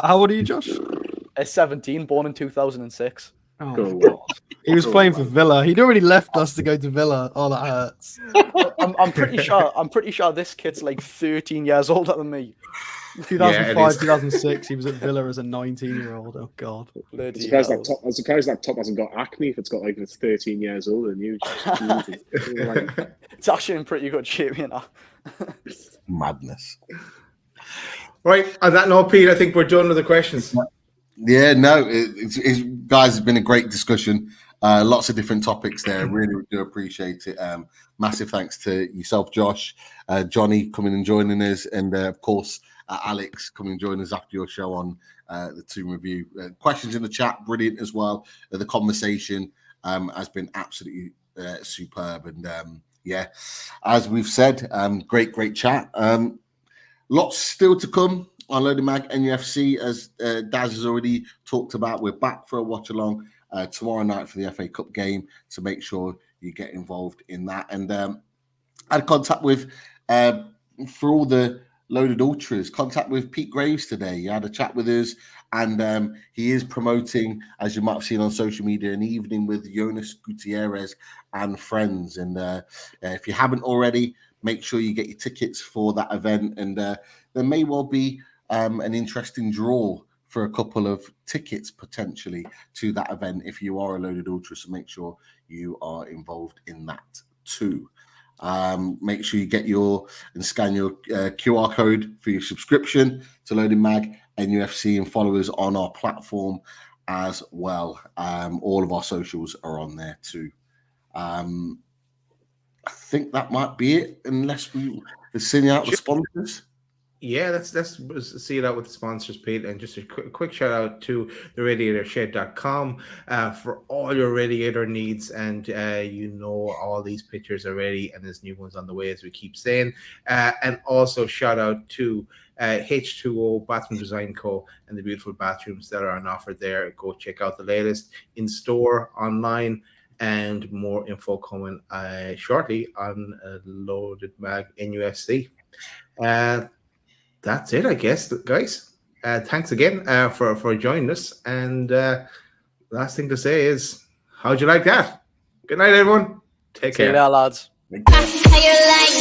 How old are you, Josh? 17, born in 2006. Oh, God. He was playing for Villa. He'd already left us to go to Villa. Oh, that hurts. I'm pretty sure this kid's like 13 years older than me. 2005, 2006. He was at Villa as a 19-year-old. Oh God. I'm surprised that top hasn't got acne if it's got like it's 13 years older than you. It's actually in pretty good shape, Madness. Right. On that note, Pete, I think we're done with the questions. Yeah, no, guys, it's been a great discussion. Lots of different topics there. Really do appreciate it. Massive thanks to yourself, Josh, Jonny coming and joining us, and of course, Alex coming and joining us after your show on the TOON review. Questions in the chat, brilliant as well. The conversation has been absolutely superb. And yeah, as we've said, great chat. Lots still to come on Loaded Mag NUFC, as Daz has already talked about. We're back for a watch along tomorrow night for the FA Cup game, so make sure you get involved in that. And I had contact with, for all the Loaded Ultras, contact with Pete Graves today. He had a chat with us, and he is promoting, as you might have seen on social media, an evening with Jonas Gutierrez and friends. And if you haven't already, make sure you get your tickets for that event. And there may well be an interesting draw for a couple of tickets potentially to that event if you are a Loaded Ultra, so make sure you are involved in that too. Make sure you get and scan your QR code for your subscription to Loaded Mag NUFC, and follow us on our platform as well. All of our socials are on there too. I think that might be it, unless we're sending out the sponsors. Yeah, let's see it out with the sponsors, Pete. And just a quick shout out to the radiatorshed.com for all your radiator needs. And all these pictures are ready, and there's new ones on the way, as we keep saying. And also shout out to H2O Bathroom Design Co. and the beautiful bathrooms that are on offer there. Go check out the latest in store, online, and more info coming shortly on Loaded Mag NUFC. That's it, I guess, guys. Thanks again for joining us. And last thing to say is, how'd you like that? Good night, everyone. Take care. See you there, lads. Thank you.